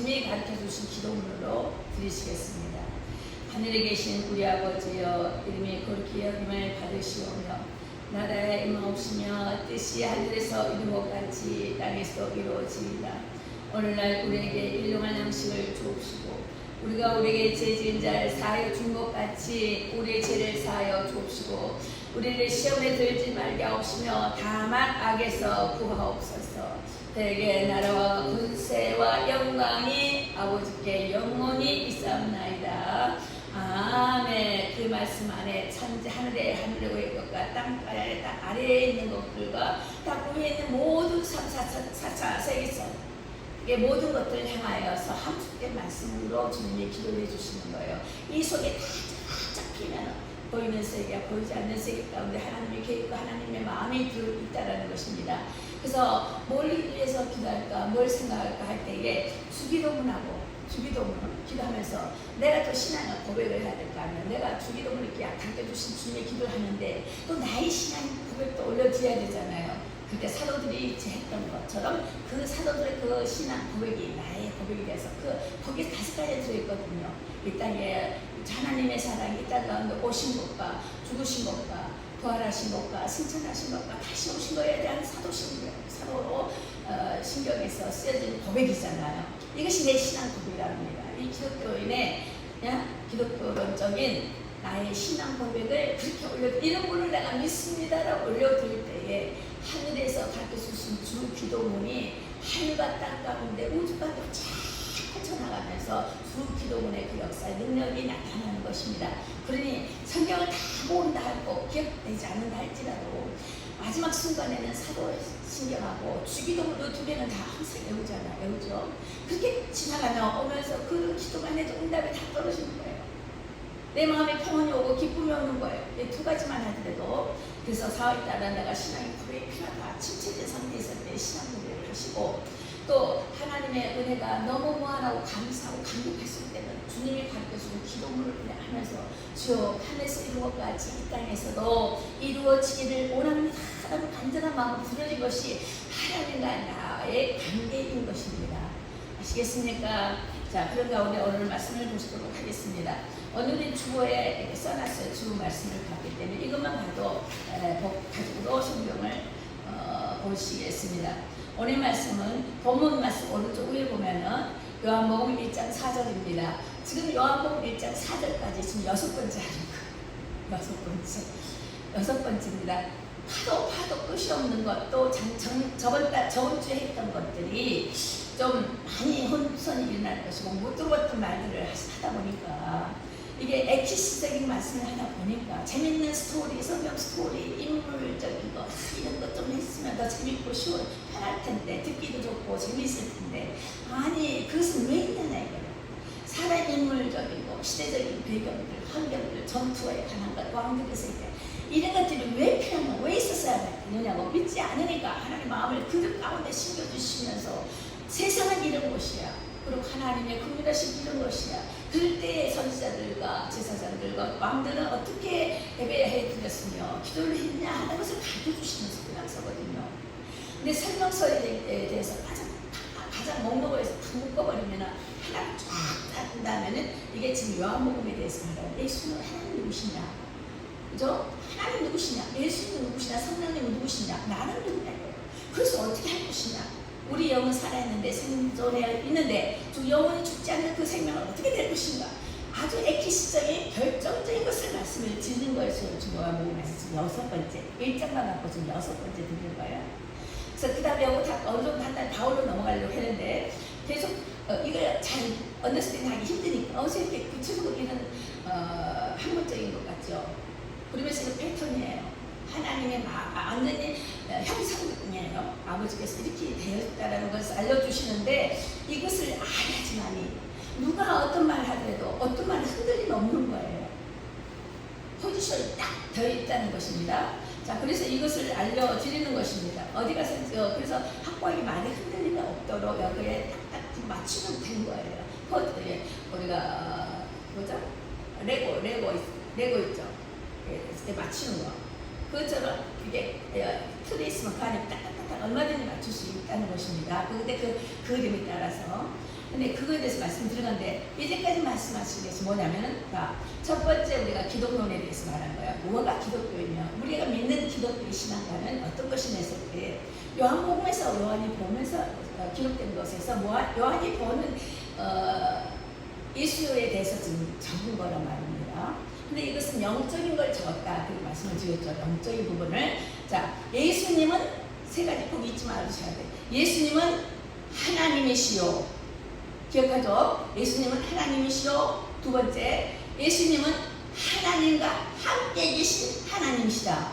주님이 가르쳐 주신 기도문으로 드리시겠습니다. 하늘에 계신 우리 아버지여, 이름이 거룩히 여김을 받으시오며 나라에 임하옵시며 뜻이 하늘에서 이룬 것 같이 땅에서 이루어지이다. 오늘날 우리에게 일용할 양식을 주옵시고 우리가 우리에게 죄 지은 자를 사하여 준 것 같이 우리의 죄를 사하여 주옵시고 우리를 시험에 들지 말게 하옵시며 다만 악에서 구하옵소서. 대개 나라와 권세와 영광이 아버지께 영원히 있사옵나이다. 아멘. 그 말씀 안에 천지 하늘에 위의 것과 땅 아래에 있는 것들과 땅 위에 있는 모든 3차 세계선 이게 모든 것들을 향하여서 함축된 말씀으로 주님이 기도해 주시는 거예요. 이 속에 다 잡히면 보이는 세계와 보이지 않는 세계 가운데 하나님의 계획과 하나님의 마음이 있다라는 것입니다. 그래서 뭘 위해서 기도할까, 뭘 생각할까 할 때에 주기도문하고 주기도문을 기도하면서 내가 또 신앙을 고백을 해야 될 거 아니에요. 내가 주기도문을 이렇게 가르쳐주신 주님의 기도를 하는데 또 나의 신앙 고백도 올려드려야 되잖아요. 그때 사도들이 했던 것처럼 그 사도들의 그 신앙 고백이 나의 고백이 돼서 거기에 5가지 들어있거든요. 이 땅에 하나님의 사랑이 이 땅 가운데 오신 것과 죽으신 것과 부활하신 것과 승천하신 것과 다시 오신 것에 대한 사도 신경에서 쓰여진 고백이잖아요. 이것이 내 신앙 고백이라고 합니다. 이 기독교인의 기독교론적인 나의 신앙 고백을 그렇게 이런 분을 내가 믿습니다라고 올려드릴 때에 하늘에서 가르쳐 주신 주 기도문이 하늘과 땅 가운데 우주 가운데 쫙 펼쳐나가면서 주 기도문의 그 역사의 능력이 나타나는 것입니다. 그러니 성경을 다 모은다 하고 기억되지 않는다 할지라도 마지막 순간에는 사도신경하고 주기도문도 2개는 다 항상 외우죠. 그렇게 지나가면 오면서 그 기도만 해도 응답이 다 떨어지는 거예요. 내 마음에 평안이 오고 기쁨이 오는 거예요. 이 2가지만 하더라도. 그래서 사흘 따라 내가 신앙의 고백이 필요하다. 침체된 상태에 있을 때 신앙 고백을 하시고 또 하나님의 은혜가 너무 무한하고 감사하고 감격했을 때는 주님이 가르쳐주는 기도문을 하면서 주여 하늘에서 이룬 것 같이 이 땅에서도 이루어지기를 원합니다 하는 간절한 마음으로 드려진 것이 하나님과 나의 관계인 것입니다. 아시겠습니까? 자, 그런 가운데 오늘 말씀을 보시도록 하겠습니다. 오늘은 주보에 써놨어요. 주 말씀을 봤기 때문에 이것만 봐도 가지고 성경을 보시겠습니다. 오늘 말씀은 본문 말씀 오른쪽 위에 보면은 요한복음 1장 4절입니다. 지금 요한복음 1장 4절까지 지금 6번째 하는 거예요. 6번째입니다. 파도 끝이 없는 것도 저번 주에 했던 것들이 좀 많이 혼선이 일어날 것이고 못 들어봤던 말들을 하다 보니까 이게 엑시스적인 말씀을 하다 보니까 재밌는 스토리, 성경 스토리, 인물적인 거 이런 것 좀 했으면 더 재밌고 편할 텐데 듣기도 좋고 재밌을 텐데 아니 그것은 왜 있느냐 이거예요. 사람 인물적인 거, 시대적인 배경들, 환경들, 전투에 관한 것, 왕들의 세계 이런 것들이 왜 필요하냐, 왜 있었어야 되느냐고 믿지 않으니까 하나님의 마음을 그들 가운데 심겨주시면서 세상은 이런 곳이야. 그리고 하나님의 긍휼하신 이런 것이야. 그럴 때 선지자들과 제사장들과 왕들은 어떻게 예배해 드렸으며 기도를 했냐 하는 것을 가르쳐주시는 설명서거든요. 근데 설명서에 대해서 가장 목록을 해서 다 묶어버리면 하나를 쫙 닫는다면은 이게 지금 요한복음에 대해서 말해요. 예수는 하나님 누구시냐? 그죠? 하나님 누구시냐? 예수는 누구시냐? 성령님은 누구시냐? 나는 누구냐고요. 그래서 어떻게 할 것이냐? 우리 영은 살아있는데 생존해 있는데 저 영혼이 죽지 않는 그 생명은 어떻게 될 것인가? 아주 엑기스적인 결정적인 것을 말씀을 드리는 거예요. 지금 요한복음에서 지금 6번째 1장만 갖고 지금 6번째 드리는 거예요. 그래서 그 다음에 요거 다 어느 정도 한 달 바울로 넘어가려고 했는데 계속 이걸 잘 언더스탠딩 하기 힘드니까 어색하게 구체적으로 이런 학문적인 것 같죠. 그러면서 이거 패턴이에요. 하나님의 완전히 형상이에요. 아버지께서 이렇게 되었다라는 것을 알려주시는데 이것을 알아야지만이 누가 어떤 말을 하더라도 어떤 말은 흔들림이 없는 거예요. 포지션이 딱 되어 있다는 것입니다. 자, 그래서 이것을 알려드리는 것입니다. 어디 가서 그래서 학과의 말에 흔들림이 없도록 여기에 딱 맞추면 되는 거예요. 우리가 뭐죠? 레고 있죠. 그때 맞추는 거. 그것처럼 이게 틀에 있으면 그 안에 딱딱딱 얼마든지 맞출 수 있다는 것입니다. 근데 그 그림에 따라서. 근데 그거에 대해서 말씀드렸는데 이제까지 말씀하신 것이 뭐냐면은 첫 번째 우리가 기독론에 대해서 말한 거예요. 무엇가 기독교이며 우리가 믿는 기독교의 신앙과는 어떤 것이냐 했을 때 요한복음에서 요한이 보면서 기록된 것에서 요한이 보는 이슈에 대해서 지금 적은 거란 말입니다. 근데 이것은 영적인 걸 적었다. 그렇게 말씀을 드렸죠. 영적인 부분을. 자, 예수님은 세 가지 꼭 잊지 말으셔야 돼요. 예수님은 하나님이시요. 기억하죠? 예수님은 하나님이시요. 두 번째, 예수님은 하나님과 함께 계신 하나님이시다.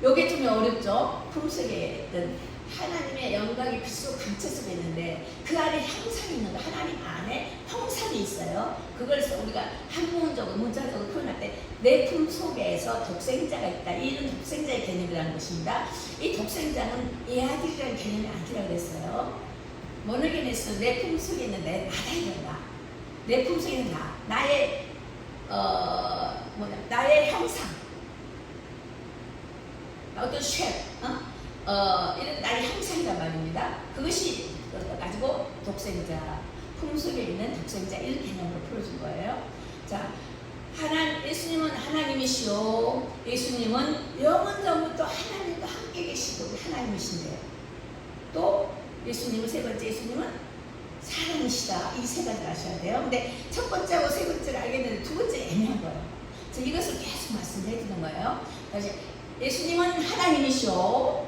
요게 좀 어렵죠? 품속에 있던 하나님의 영광이 빛으로 감춰 속에 있는데 그 안에 형상이 있는 거, 하나님 안에 형상이 있어요. 그걸 우리가 한문적으로 문자적으로 표현할 때 내 품 속에서 독생자가 있다. 이런 독생자의 개념이라는 것입니다. 이 독생자는 애아들이라는 개념이 아니라고 그랬어요. 뭐를 개념했어? 내 품 속에 있는 나다 이런다. 내 품 속에 있는 나의 나의 형상, 어떤 쉐프, 이런 나의 형상이란 말입니다. 그것이 가지고 독생자, 품속에 있는 독생자 이런 개념으로 풀어준 거예요. 자, 예수님은 하나님이시오. 예수님은 영원전부터 하나님과 함께 계시고 하나님이신데요. 또 예수님은 세 번째 예수님은 사랑이시다. 이 세 가지를 아셔야 돼요. 근데 첫 번째하고 세 번째를 알겠는데 두 번째 애매한 거예요. 그래서 이것을 계속 말씀해 주는 거예요. 다시 예수님은 하나님이시오.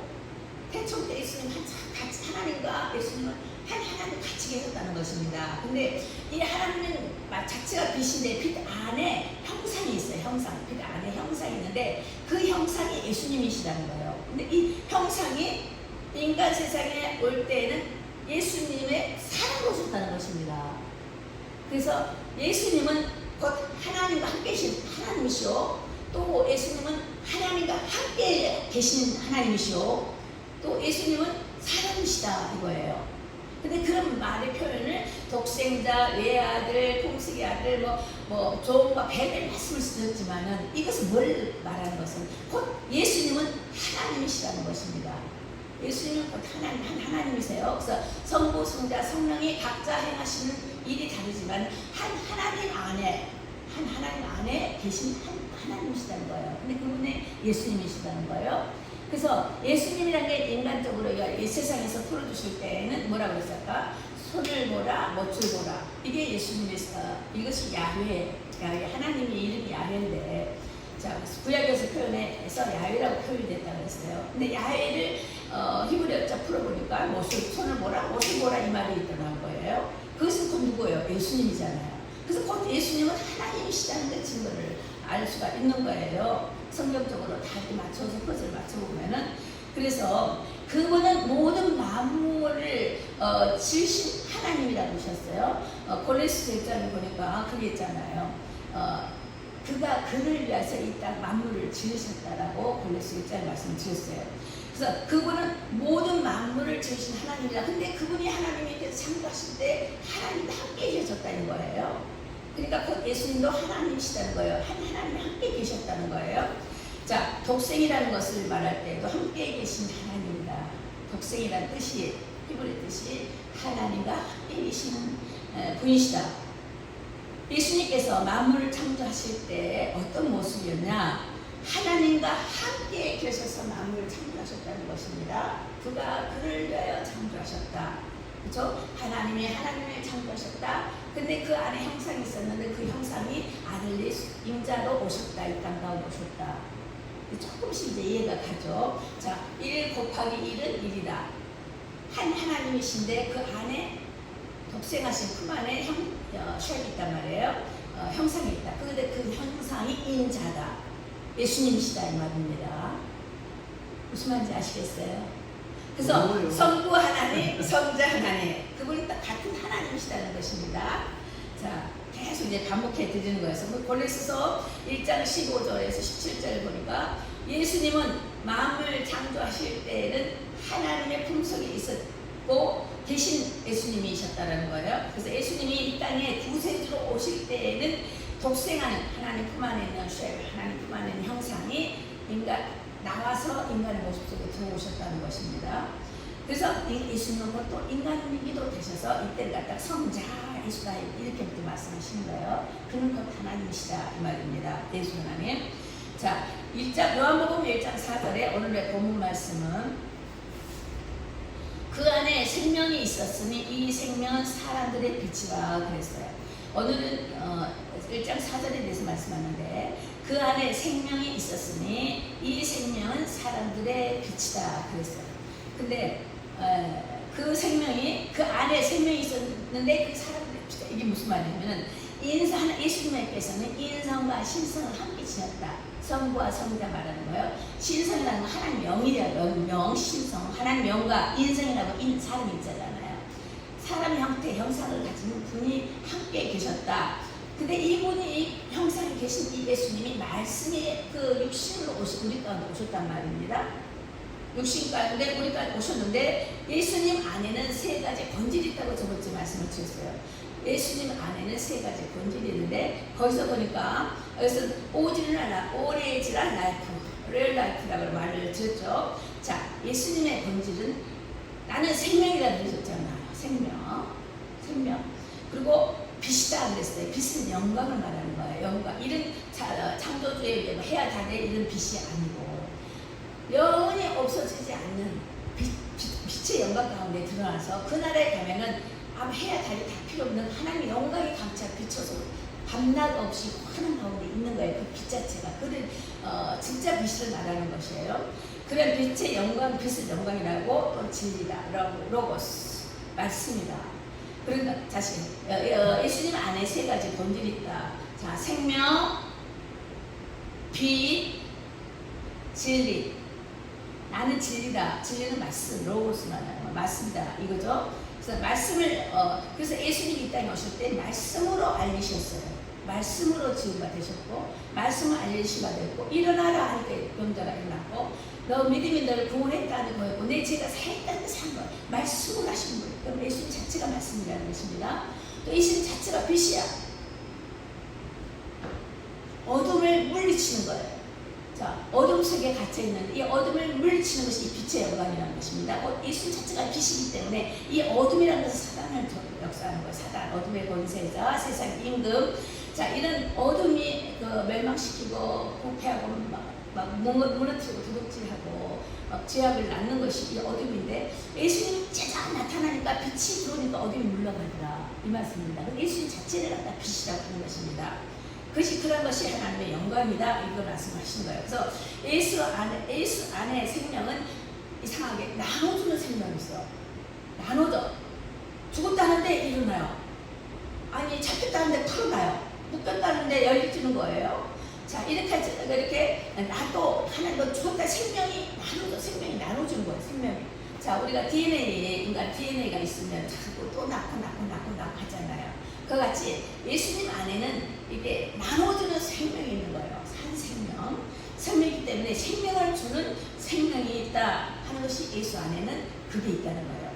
태초 때 예수님 같이 하나님과 예수님은 하나님 같이 계셨다는 것입니다. 근데 이 하나님은 자체가 빛인데 빛 안에 형상이 있어요. 형상. 빛 안에 형상이 있는데 그 형상이 예수님이시라는 거예요. 근데 이 형상이 인간 세상에 올 때에는 예수님의 사랑으로 오셨다는 것입니다. 그래서 예수님은 곧 하나님과 함께 계신 하나님이시오. 또 예수님은 하나님과 함께 계신 하나님이시오. 또 예수님은 사랑이시다 이거예요. 근데 그런 말의 표현을 독생자, 외아들, 품속의 아들, 조음과 뱀의 말씀을 쓰셨지만은 이것은 뭘 말하는 것은 곧 예수님은 하나님이시라는 것입니다. 예수님은 곧 하나님이세요. 그래서 성부, 성자, 성령이 각자 행하시는 일이 다르지만 한 하나님 안에 계신 하나님이시다는 거예요. 근데 그분의 예수님이시다는 거예요. 그래서 예수님이라는 게 인간적으로 이 세상에서 풀어주실 때는 뭐라고 했을까? 손을 보라, 못을 보라. 이게 예수님의 이것이 야훼, 하나님의 이름이 야훼인데, 자 구약에서 표현해서 야훼라고 표현이 됐다고 했어요. 근데 야훼를 히브리어자 풀어보니까 손을 보라, 못을 보라 이 말이 있더라는 거예요. 그것은 곧 누구예요? 예수님이잖아요. 그래서 곧 예수님은 하나님이시다는 데 증거를 알 수가 있는 거예요. 성경적으로 다 이렇게 맞춰서 퍼즐을 맞춰보면은. 그래서 그분은 모든 만물을 지으신 하나님이라고 하셨어요. 골레스 1장에 보니까 그게 있잖아요. 그가 그를 위해서 이 땅 만물을 지으셨다라고 골레스 1장에 말씀드렸어요. 그래서 그분은 모든 만물을 지으신 하나님이다. 근데 그분이 하나님께서 창조하실 때 하나님과 함께 계셨다는 거예요. 그러니까 곧 예수님도 하나님이시다는 거예요. 하나님이 함께 계셨다는 거예요. 자, 독생이라는 것을 말할 때도 함께 계신 하나님이다. 독생이라는 뜻이, 히브리 뜻이 하나님과 함께 계시는 분이시다. 예수님께서 만물을 창조하실 때 어떤 모습이었냐? 하나님과 함께 계셔서 만물을 창조하셨다는 것입니다. 그가 그를 위하여 창조하셨다. 그렇죠? 하나님을 창조하셨다. 근데 그 안에 형상이 있었는데 그 형상이 아들 예수 임자로 오셨다. 이 땅 가운데 오셨다. 조금씩 이제 이해가 가죠. 자, 1 곱하기 1은 1이다. 하나님이신데 그 안에 독생하신 품 안에 쉘이 있단 말이에요. 형상이 있다. 그런데 그 형상이 인자다. 예수님이시다 이 말입니다. 무슨 말인지 아시겠어요? 그래서 성부 하나님, 성자 하나님, 그분이 딱 같은 하나님이시다는 것입니다. 자, 계속 이제 반복해 드리는 거예요. 골로새서 1장 15절에서 17절을 보니까 예수님은 만물 창조하실 때에는 하나님의 품속에 있었고 계신 예수님이셨다는 거예요. 그래서 예수님이 이 땅에 구세주로 오실 때에는 독생하는 하나님 품 안에 있는 쉐, 하나님 품 안에 있는 형상이 나와서 인간의 모습 속에 들어오셨다는 것입니다. 그래서 예수님은 또 인간이기도 되셔서 이때를 갖다 성자 이스라엘 이렇게부터 말씀하시는 거예요. 그는 곧 하나님이시다 이 말입니다. 예수 하나님. 자, 요한복음 1장 4절에 오늘의 본문 말씀은 그 안에 생명이 있었으니 이 생명은 사람들의 빛이라 그랬어요. 오늘은 1장 4절에 대해서 말씀하는데 그 안에 생명이 있었으니 이 생명은 사람들의 빛이다 그랬어요. 근데 그 생명이 그 안에 생명이 있었는데 그 사람들의 빛이다. 이게 무슨 말이냐면은 예수님께서는 인성과 신성을 함께 지녔다. 성부와 성자 말하는 거예요. 신성이라는 건 하나님 명이라고 명, 신성, 하나님 명과 인성이라고 사람이 있잖아요. 사람 형태, 형상을 가진 분이 함께 계셨다. 근데 이분이 형상에 계신 이 예수님이 말씀의 그 육신으로 우리 가운데 오셨단 말입니다. 육신 가운데 우리 가운데 오셨는데 예수님 안에는 세 가지 본질이 있다고 저번주에 말씀을 드렸어요. 예수님 안에는 세 가지 본질이 있는데 거기서 보니까 여기서 오리지널 라이프, 리얼 라이프라고 말을 드렸죠. 자, 예수님의 본질은 나는 생명이라고 그러셨잖아요. 생명. 그리고 빛이다 그랬어요. 빛은 영광을 말하는 거예요. 영광. 이런 창조주의 해야 다돼 이런 빛이 아니고 영원히 없어지지 않는 빛의 영광 가운데 드러나서 그 나라에 가면은 아무 해야 달이 다 필요 없는 하나님의 영광이 감차 비춰서 밤낮 없이 환한 가운데 있는 거예요. 그 빛 자체가 그런 진짜 빛을 말하는 것이에요. 그런 빛의 영광, 빛을 영광이라고 또 진리다, 로고스 말씀이다. 그러니까 자신 예수님 안에 세 가지 본질이 있다. 자, 생명, 빛, 진리. 나는 진리다. 진리는 말씀, 로고스 말하는 거 말씀이다. 이거죠. 그래서 말씀을 그래서 예수님이 이 땅에 오실 때 말씀으로 알리셨어요. 말씀으로 지음바 되셨고 말씀을 알리신 바 됐고 일어나라 하니까 병자가 일어났고 너 믿음이 너를 구원했다는 거였고 내 죄가 사했다는 것을 한 거예요. 말씀으로 하신 거예요. 그럼 예수님 자체가 말씀이라는 것입니다. 또 예수님 자체가 빛이야. 어둠을 물리치는 거예요. 자, 어둠 속에 갇혀있는 이 어둠을 물리치는 것이 이 빛의 영광이라는 것입니다. 예수 자체가 빛이기 때문에 이 어둠이라는 것은 사단을 역사하는 거예요. 사단, 어둠의 권세자, 세상 임금. 자, 이런 어둠이 멸망시키고 부패하고 막 무너뜨리고 도둑질하고 막 죄악을 낳는 것이 이 어둠인데 예수님이 제자 나타나니까 빛이 들어오니까 어둠이 물러가더라. 이 말씀입니다. 예수님 자체를 갖다 빛이라고 하는 것입니다. 그런 것이 하나님의 영광이다. 이걸 말씀하신 거예요. 그래서 예수 안에 생명은 이상하게 나눠주는 생명이 있어. 나눠져. 죽었다는데 일어나요. 아니 잡혔다는데 풀어나요. 묶였다는데 열리지는 거예요. 자, 이렇게 나도 하나 너 죽었다 생명이 나눠주는 거예요. 생명이. 자, 우리가 인간 DNA가 있으면 자꾸 또 낳고 하잖아요. 그와 같이 예수님 안에는 이게 나눠주는 생명이 있는 거예요. 산 생명이기 때문에 생명을 주는 생명이 있다 하는 것이 예수 안에는 그게 있다는 거예요.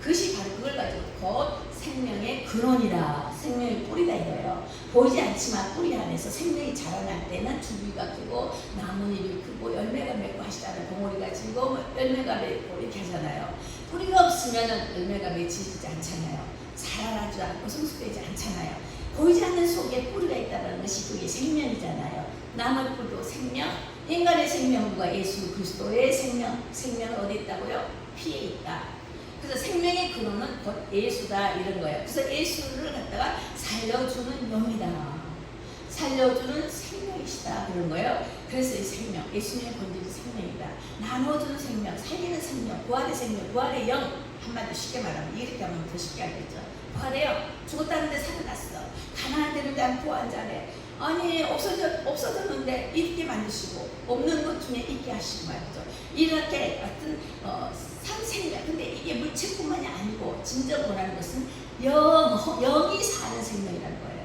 그것이 바로 그걸 가지고 곧 생명의 근원이다. 생명의 뿌리다 이거예요. 보이지 않지만 뿌리 안에서 생명이 자라날 때는 줄기가 크고 나뭇잎이 크고 열매가 맺고 하시다는 봉오리가 지고 열매가 맺고 이렇게 하잖아요. 뿌리가 없으면 열매가 맺히지 않잖아요. 자라나지 않고 성숙되지 않잖아요. 보이지 않는 속에 뿌리가 있다는 것이 그게 생명이잖아요. 나무 뿔도 생명, 인간의 생명과 예수 그리스도의 생명은 어디 있다고요? 피에 있다. 그래서 생명의 근원은 곧 예수다 이런 거예요. 그래서 예수를 갖다가 살려주는 영이다. 살려주는 생명이시다 그런 거예요. 그래서 이 생명, 예수님의 본질이 생명이다. 나눠주는 생명, 살리는 생명, 부활의 생명, 부활의 영. 한마디 쉽게 말하면 이렇게 하면 더 쉽게 알겠죠. 부활해요. 죽었다는데 살아났어. 가난한 데를 대한 부활 자네. 아니 없어졌는데 있게 만드시고 없는 것 중에 있게 하시고 말이죠. 이렇게 같은 산생명. 근데 이게 물체뿐만이 아니고 진정 원하는 것은 영이 사는 생명이라는 거예요.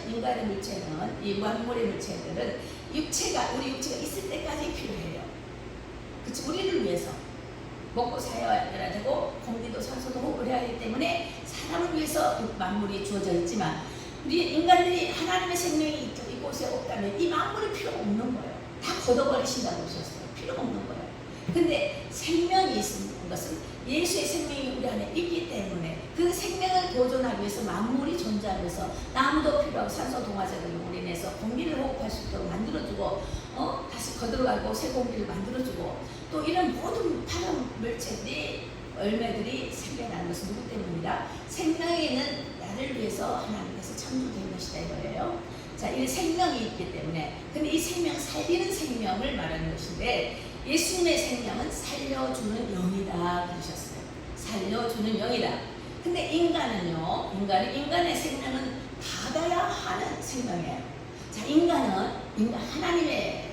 인간의 물체는 이 만물의 물체들은 우리 육체가 있을 때까지 필요해요. 그치? 우리를 위해서 먹고 살아야 되고 공기도 산소도 호흡을 해야 하기 때문에 사람을 위해서 만물이 주어져 있지만 우리 인간들이 하나님의 생명이 이곳에 없다면 이 만물이 필요가 없는 거예요. 다 걷어버리신다고 하셨어요. 필요가 없는 거예요. 근데 생명이 있는 것은 예수의 생명이 우리 안에 있기 때문에 그 생명을 보존하기 위해서 만물이 존재하면서 나무도 필요하고 산소 동화제를 우리내서 공기를 호흡할 수 있도록 만들어주고 다시 거들어가고 새 공기를 만들어주고 또 이런 모든 다른 물체들이 열매들이 생겨나는 것은 누구 때문이다? 생명에는 나를 위해서 하나님께서 창조된 것이다 이거예요. 자, 이 생명이 있기 때문에 근데 이 생명 살리는 생명을 말하는 것인데 예수님의 생명은 살려주는 영이다 그러셨어요. 살려주는 영이다. 근데 인간은요, 인간의 생명은 받아야 하는 생명이에요. 자, 하나님의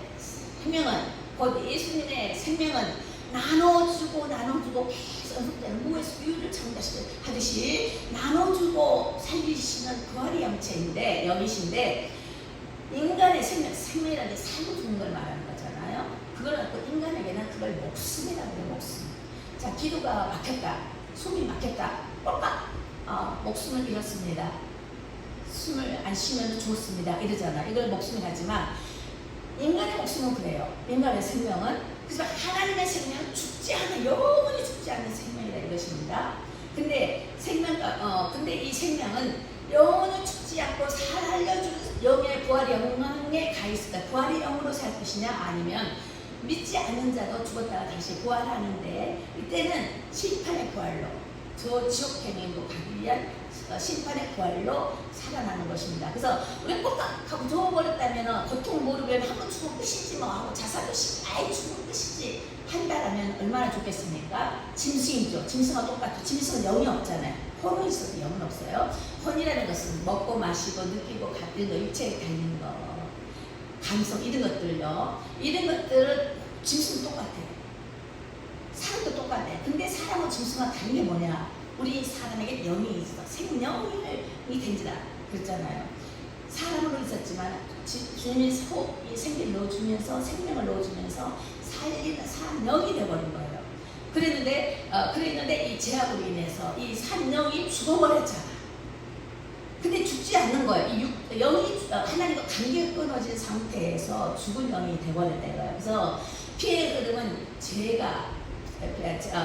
생명은 곧 예수님의 생명은 나눠주고 계속 연속되는 무에서 유를 창조하듯이 나눠주고 살리시는 부활의 영이신데 인간의 생명이라는 게 살고 죽는 걸 말하는 거잖아요. 그걸 갖고 인간에게는 그걸 목숨이라고 해요. 목숨. 자, 기도가 막혔다. 숨이 막혔다. 꼴깍 목숨을 잃었습니다. 숨을 안 쉬면 죽었습니다. 이러잖아. 이걸 목숨이 하지만 인간의 목숨은 그래요. 인간의 생명은 그래서 하나님의 생명은 죽지 않은 영원히 죽지 않는 생명이다 이것입니다. 근데 근데 이 생명은 영원히 죽지 않고 살려주는 영의 부활의 영광에 가 있을까? 부활의 영으로 살 것이냐 아니면 믿지 않는 자도 죽었다가 다시 부활하는데 이때는 심판의 부활로 저 지옥 행행도 가기 위한 심판의 부활로 살아나는 것입니다. 그래서 우리 꼴깍 하고 죽어버렸다면 고통 모르면 한번 죽으면 끝이지 뭐 하고 자살도 아예 죽으면 끝이지 한다라면 얼마나 좋겠습니까? 짐승이죠. 짐승과 똑같죠. 짐승은 영이 없잖아요. 혼은 있어도 영은 없어요. 혼이라는 것은 먹고 마시고 느끼고 갖는 거, 육체에 달리는 거, 감성 이런 것들요. 이런 것들은 짐승은 똑같아요. 사람도 똑같아요. 근데 사람은 짐승과 다른 게 뭐냐? 우리 사람에게 영이 있어. 생명이 된지다. 그랬잖아요. 사람으로 있었지만 주님이 생기를 넣어주면서 생명을 넣어주면서 살리는 산영이 되어버린 거예요. 그랬는데 이 제약으로 인해서 이 산영이 죽어버렸잖아. 근데 죽지 않는 거예요. 이 영이 하나님과 관계가 끊어진 상태에서 죽은 영이 되어버렸다 이거예요. 그래서 피의 흐름은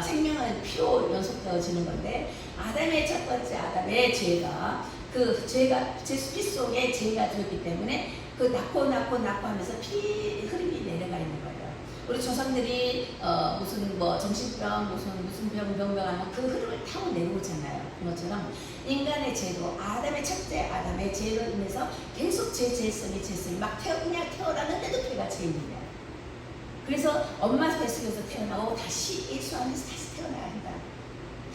생명은 피로 연속되어지는 건데 아담의 첫 번째 아담의 죄가 제 피 속에 죄가 들었기 때문에 그 낳고 하면서 피 흐름이 내려가 있는 거예요. 우리 조상들이 무슨 정신병 무슨 병하면 그 흐름을 타고 내려오잖아요. 그것처럼 인간의 죄도 첫째 아담의 죄로 인해서 계속 죄성이 막 그냥 태어났는데도 죄가 죄인 거예요. 그래서 엄마 뱃속에서 태어나고 다시 예수 안에서 다시 태어나야 한다.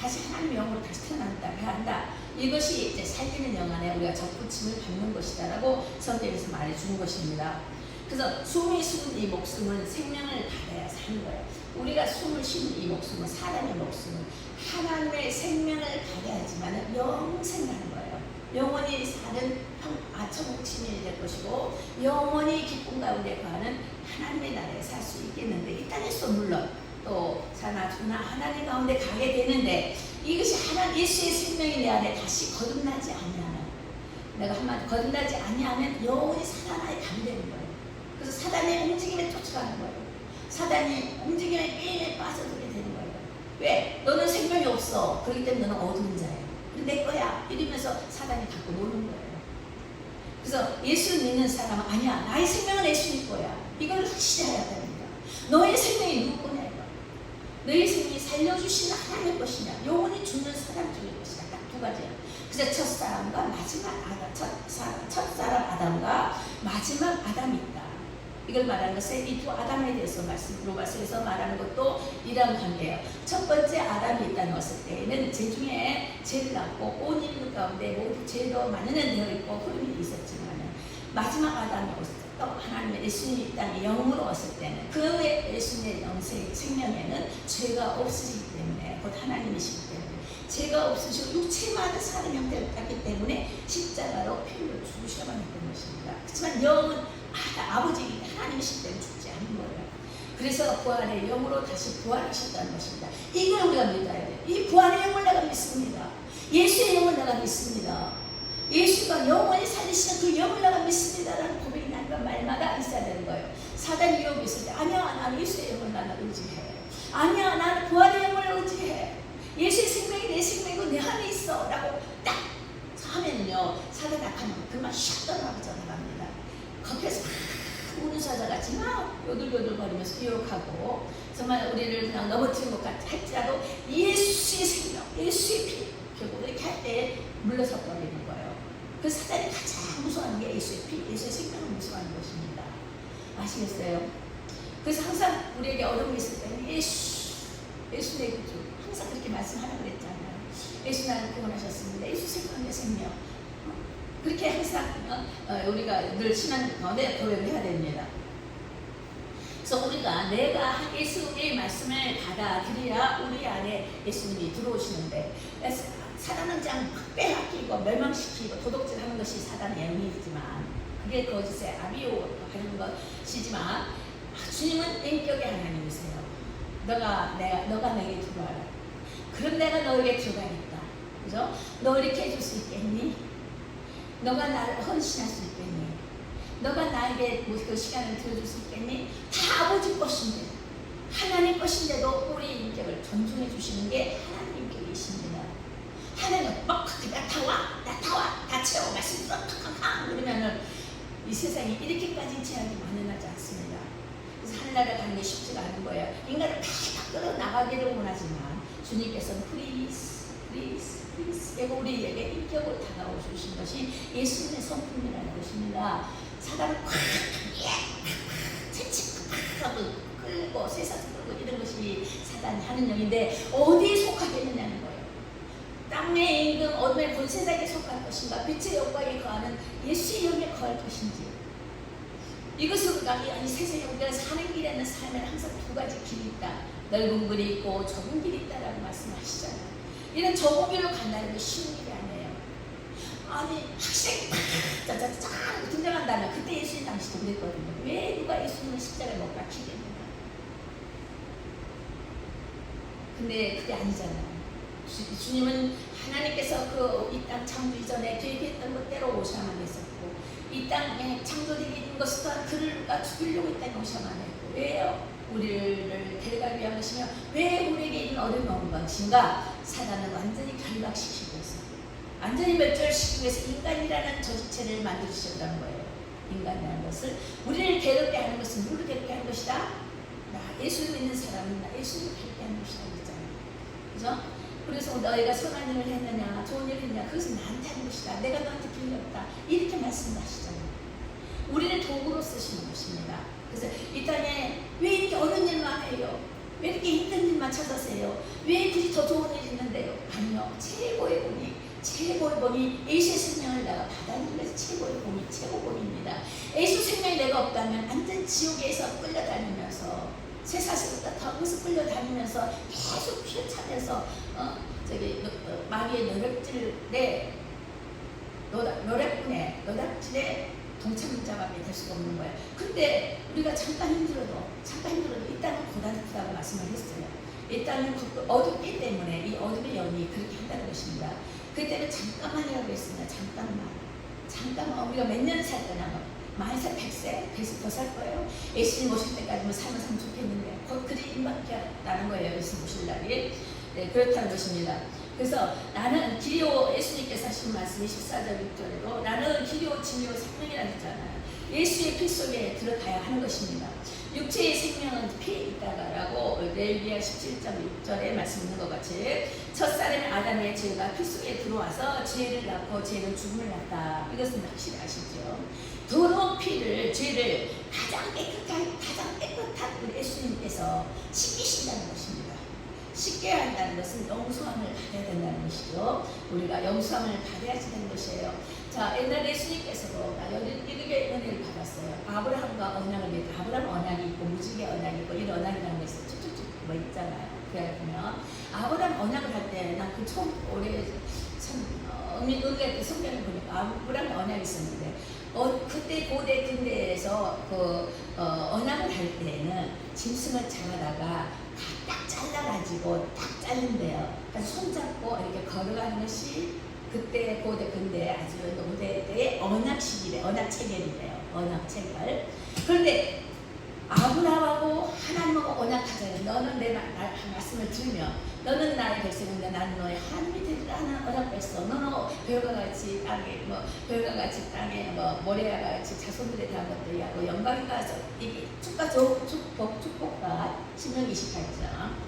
다시 하나님의 영으로 다시 태어난다. 한다. 이것이 이제 살리는 영 안에 우리가 접붙임을 받는 것이다라고 성경에서 말해주는 것입니다. 그래서 숨이 쉬는 이 목숨은 생명을 받아야 사는 거예요. 우리가 숨을 쉬는 이 목숨은 사람의 목숨은 하나님의 생명을 받아야지만 영생하는 거예요. 영원히 사는 천국 시민이 될 것이고 영원히 기쁨 가운데 거하는 하나님의 나라에 살 수 있겠는데 이 땅에서 물론 또 사나주나 하나님 가운데 가게 되는데 이것이 예수의 생명이 내 안에 다시 거듭나지 아니하면 내가 한마디 거듭나지 아니하면 영원히 사단 안에 감되는 거예요. 그래서 사단의 움직임에 쫓아가는 거예요. 사단이 움직임에 게임에 빠져들게 되는 거예요. 왜? 너는 생명이 없어. 그렇기 때문에 너는 어두운 자예요. 내 거야. 이러면서 사단이 갖고 노는 거예요. 그래서 예수 믿는 사람은 아니야. 나의 생명은 예수님 거야. 이걸 확실해야 됩니다. 너의 생명이 누구 거냐 이거. 너의 생명이 살려주시는 하나님의 것이냐. 영원히 죽는 사람 중의 것이냐. 딱 두 가지예요. 그래서 첫사람과 마지막 아담, 첫사람 아담과 마지막 아담이 있다. 이걸 말하는 것은 이 두 아담에 대해서 로마서에서 말하는 것도 이런 관계예요. 첫 번째 아담이 있다는 것을 때에는 제 중에 죄를 낳고 온 인류 가운데 모두 죄로 만연되어 있고 흐름이 있었지만 마지막 아담이 또 하나님의 예수님이 이 땅에 영으로 왔을 때는 그 예수님의 영생 생명에는 죄가 없으시기 때문에 곧 하나님이시기 때문에 죄가 없으시고 육체만의 사람 형태를 땄기 때문에 십자가로 피를 죽으셔야만 했던 것입니다. 그렇지만 영은 아버지 하나님이시기 때문에 죽지 않은 거예요. 그래서 부활의 영으로 다시 부활하셨다는 것입니다. 이걸 우리가 믿어야 돼요. 이 부활의 영을 내가 믿습니다. 예수의 영을 내가 믿습니다. 예수가 영원히 살리시는 그 영을 내가 믿습니다라는 고백이 나니까 말마다 있어야 되는 거예요. 사단이 사단이 유혹이 있을 때 아니야 나는 예수의 영을 나는 의지해. 아니야 나는 부활의 영을 의지해. 예수의 생명이 내 생명이고 내 안에 있어 라고 딱 하면요 사단 악하면 그만 샥 떠나고 전화갑니다. 거기에서 막 우는 사자같이 막 요들요들거리면서 유혹하고 정말 우리를 그냥 넘어뜨린 것 같아 할지라도 예수의 생명, 예수의 피 결국 이렇게 할 때 물러서 버리는 거예요. 그 사단이 가장 무서워하는 게 예수의 피, 예수의 생명을 무서워하는 것입니다. 아시겠어요? 그래서 항상 우리에게 어려움이 있을 때는 예수 내 구주 항상 그렇게 말씀하라고 그랬잖아요. 예수 나를 구원하셨습니다. 예수 생명 내 생명. 그렇게 항상 우리가 늘 신앙 가운데 고백을 해야 됩니다. 그래서 우리가 내가 예수의 말씀을 받아들여야 우리 안에 예수님이 들어오시는데 사단은 그냥 빼앗기고 멸망시키고 도둑질하는 것이 사단의 영이지만 그게 거짓의 아비오하는 것이지만 주님은 인격의 하나님이세요. 너가 내게 들어와라. 그럼 내가 너에게 들어가겠다. 그죠? 너 이렇게 해줄 수 있겠니? 너가 나를 헌신할 수 있겠니? 너가 나에게 그 시간을 들어줄 수 있겠니? 다 아버지 것인데 하나님 것인데도 우리 인격을 존중해 주시는 게 하나님 인격이십니다. 하나님은 막 나타와 다 채워 말씀 들어 팍팍팍 그러면은 이 세상이 이렇게까지 제약이 만연하지 않습니다. 그래서 하늘나라 가는 게 쉽지가 않은 거예요. 인간을 팍팍 끌어나가기를 원하지만 주님께서는 플리즈 그리고 우리에게 인격으로 다가오신 것이 예수님의 성품이라는 것입니다. 사단을 콱 채찍 하고 끌고 쇠사슬 끌고 이런 것이 사단이 하는 영인데 어디에 속하겠느냐는 거예요. 땅의 임금 어둠의 본 세상에 속할 것인가 빛의 영광에 거하는 예수의 영에 거할 것인지 이것을 우리가 이 세상에 우리가 사는 길에는 삶에는 항상 두 가지 길이 있다. 넓은 길이 있고 좁은 길이 있다라고 말씀하시잖아요. 이런 좁은 길로 간다는 게 쉬운 일이 아니에요. 아니 학생 짜자짜 등장한다면 그때 예수님 당시도 그랬거든요. 왜 누가 예수님을 십자가에 못 박히겠느냐. 근데 그게 아니잖아요. 주님은 하나님께서 이 땅 창조 이전에 계획했던 것대로 오셔야만 했었고 이 땅에 창조되기 것을 또한 그를 죽이려고 이 땅에 오셔야만 했고 왜요? 우리를 데려가기 위한 것이며 왜 우리에게 있는 어려움이 온 것인가? 사단은 완전히 결박시키고 있어요. 완전히 멸절시키기 위해서 인간이라는 저주체를 만들어주셨다는 거예요. 인간이라는 것을 우리를 괴롭게 하는 것은 누구를 괴롭게 하는 것이다? 나 예수를 믿는 사람은 나 예수를 괴롭게 하는 것이다 그랬잖아요. 그죠? 그래서 너희가 선한 일을 했느냐 좋은 일을 했느냐 그것은 나한테 하는 것이다. 내가 너한테 빌렸다. 이렇게 말씀하시잖아요. 우리를 도구로 쓰시는 것입니다. 그래서 이 땅에 왜 이렇게 어려운 일만 해요? 왜 이렇게 힘든 일만 찾아세요? 왜 굳이 더 좋은 일이 있는데요? 아니요. 최고의 본이 예수의 생명을 내가 받아들이기 위해서 최고의 본이 최고본입니다. 예수 생명이 내가 없다면 완전 지옥에서 끌려다니면서 쇠사슬부터 덕에서 끌려다니면서 계속 피를 차면서 마귀의 노략질에 동참자가 될 수가 없는 거예요. 근데 우리가 잠깐 힘들어도 이 땅은 고단하다고 말씀을 했어요. 이 땅은 어둡기 때문에 이 어둠의 영이 그렇게 한다는 것입니다. 그 때문에 잠깐만이라고 했습니다. 잠깐만 우리가 몇 년 살 거냐 만살 100세 더 살 거예요. 예수님 오실 때까지만 살면 좋겠는데 그리 임박하다는 거예요. 예수님 오실 날이. 네, 그렇다는 것입니다. 그래서 나는 길이요 예수님께서 하신 말씀 24절 6절에도 나는 길이요 진리요 생명이라고 했잖아요. 예수의 피 속에 들어가야 하는 것입니다. 육체의 생명은 피에 있다가라고 레위기야 17장 6절에 말씀 있는 것 같이 첫사람 아담의 죄가 피 속에 들어와서 죄를 낳고 죄는 죽음을 낳다. 이것은 확실히 아시죠? 더러운 피를 죄를 가장 깨끗한 우리 예수님께서 씻기신다는 것입니다. 씻겨야 한다는 것은 영수함을 받아야 된다는 것이죠. 우리가 영수함을 받아야지 되는 것이에요. 자, 옛날에 예수님께서도 이렇게 은혜를 받았어요. 아브라함과 언약을 맺고 아브라함 언약이 있고 무지개 언약이 있고 이런 언약이라는 것이 쭉쭉쭉 뭐 있잖아요. 그래 보면 아브라함 언약을 할 때 난 그 처음 올해 참 은혜할 때 성경을 보니까 아브라함 언약이 있었는데 그때 고대 근대에서 언약을 할 때는 짐승을 잡아다가 딱 잘라가지고 딱 자른대요. 그러니까 손잡고 이렇게 걸어가는 것이 그때 고대 근대 아주 고대 때의 언약식이래. 언약 체결이래요. 언약 체결. 그런데 언약하자니 너는 내 말씀을 들으며 너는 나의 백성인데 나는 너의 하나님이 되리라 하는 언약 백성. 너는 별과 같이 땅에 모래와 같이 자손들에 대한 것도 이하고 영광이 가서 이게 축복과 신명 28장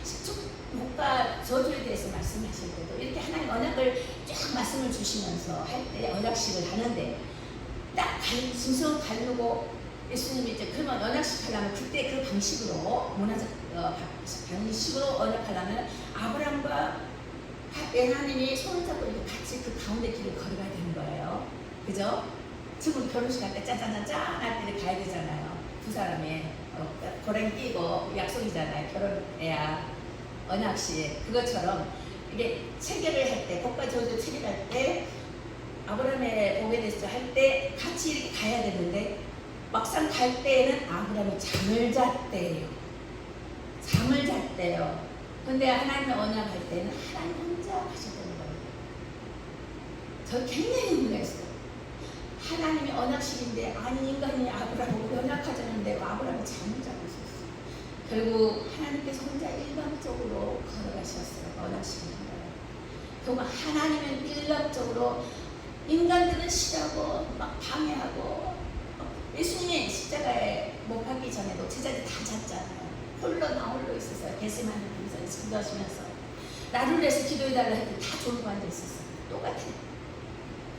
축복과 저주에 대해서 말씀하실 때도 이렇게 하나님 언약을 쫙 말씀을 주시면서 할 때 언약식을 하는데 딱 짐승 가르고 예수님이 이제 그러면 언약식 하려면 그때 그 방식으로 문화적 방식으로 언약하려면 아브라함과 하나님이 손을 잡고 이렇게 같이 그 가운데 길을 걸어가야 되는 거예요. 그죠? 지금 결혼식 할 때 짠짠짠짠 할 때 가야 되잖아요. 두 사람이 고랭 끼고 약속이잖아요. 결혼해야 언약식 그것처럼 이게 체결을 할 때 복과 저주 체결할 때 아브라함의 복에 대해서 할 때 같이 이렇게 가야 되는데 막상 갈 때에는 아브라함이 잠을 잤대요. 근데 하나님의 언약할 때는 하나님 혼자 가셨다는 거예요. 저 굉장히 흥분했어요. 하나님이 언약식인데 아니 인간이 아브라함하고 언약하자는데 아브라함이 잠을 자고 있었어요. 결국 하나님께서 혼자 일방적으로 걸어가셨어요. 언약식을 한 거예요. 결국 하나님은 일방적으로 인간들은 싫어하고 막 방해하고 예수님이 십자가에 못 박기 전에도 제자들이 다 잤잖아요. 홀로 있었어요. 겟세마네 동산에서 기도하시면서 나를 위해서 기도해달라 했더니 다 졸고 앉아있었어요. 똑같아.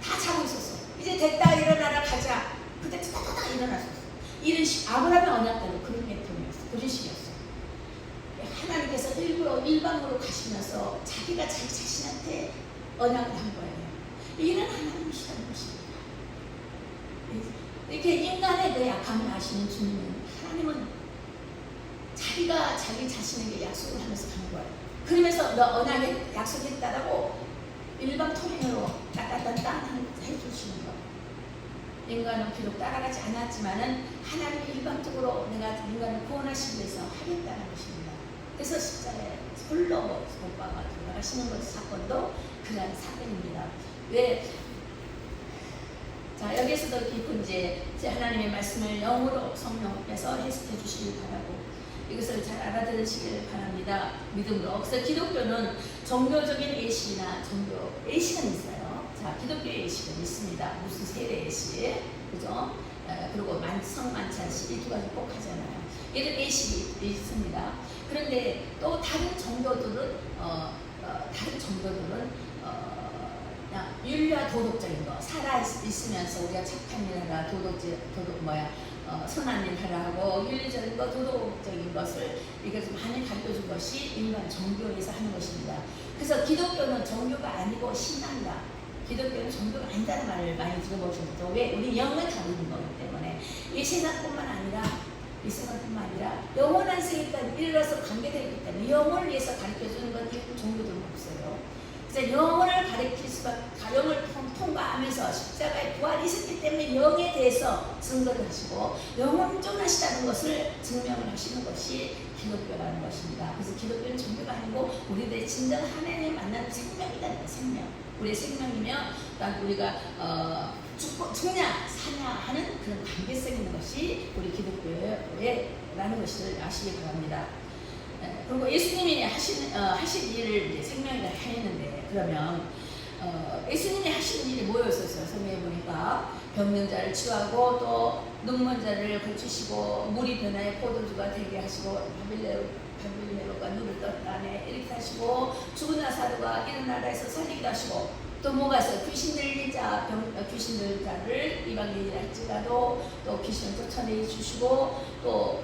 다 자고 있었어. 이제 됐다 일어나라 가자. 그때 따다닥 일어났었어. 이런 아브라함의 언약대로 그런 계통이었어. 그런 식이었어. 하나님께서 일방으로 가시면서 자기가 자기 자신한테 언약을 한 거예요. 이는 하나님이시라는 것입니다. 이렇게 인간에 대해 약함을 아시는 주님은 하나님은 자기가 자기 자신에게 약속을 하면서 가는 거예요. 그러면서 너 언약에 약속했다라고 일방 토린으로 따따따따 해주시는 거예요. 인간은 비록 따라가지 않았지만은 하나님이 일방적으로 내가 인간을 구원하시기 위해서 하겠다는 것입니다. 그래서 십자가에 홀로 못 박아 돌아가시는 것 사건도 그런 사건입니다. 왜? 자, 여기에서도 깊은 이제 하나님의 말씀을 영어로 성령께서 해석해 주시길 바라고 이것을 잘 알아들으시길 바랍니다. 믿음으로. 그래서 기독교는 종교적인 예식이나 예식은 있어요. 자, 기독교의 예식은 있습니다. 무슨 세례 예식, 그죠? 그리고 성만찬식 이 두 가지 꼭 하잖아요. 이런 예식이 있습니다. 그런데 또 다른 종교들은 윤리와 도덕적인 거 살아 있으면서 우리가 착한 일 하라 선한 일 하라 하고 윤리적인 거 도덕적인 것을 이것을 많이 가르쳐준 것이 인간 종교에서 하는 것입니다. 그래서 기독교는 종교가 아니고 신앙이다. 기독교는 종교가 아니다는 말을 많이 들어보셨죠. 왜? 우리 영을 다루는 거기 때문에 이 세상뿐만 아니라 영원한 세계까지 이르러서 관계되기 때문에 영혼을 위해서 가르쳐주는 건 종교들은 없어요. 그래서 영혼을 가르칠 수가 영을 통과하면서 십자가에 부활이 있었기 때문에 영에 대해서 증거를 하시고 영혼존하시다는 것을 증명을 하시는 것이 기독교라는 것입니다. 그래서 기독교는 종교가 아니고 우리들의 진정 하나님을 만나는 생명이라는 거예요. 생명. 우리의 생명이며 우리가 죽냐 사냐 하는 그런 관계성 있는 것이 우리 기독교라는 것을 아시기 바랍니다. 그리고 예수님이 하신 일을 이제 생명이라 했는데 그러면 예수님이 하시는 일이 뭐였었어요? 성경에 보니까 병든 자를 치유하고 또 눈먼 자를 고치시고 물이 변화해 포도주가 되게 하시고 바빌레로가 눈을 떴다네 이렇게 하시고 죽은 나사로가 일어나라 해서 살리기도 하시고 또 뭐가 있어요? 귀신 들린 자를 이방인이라 할지라도 또 귀신을 쫓아내 주시고 또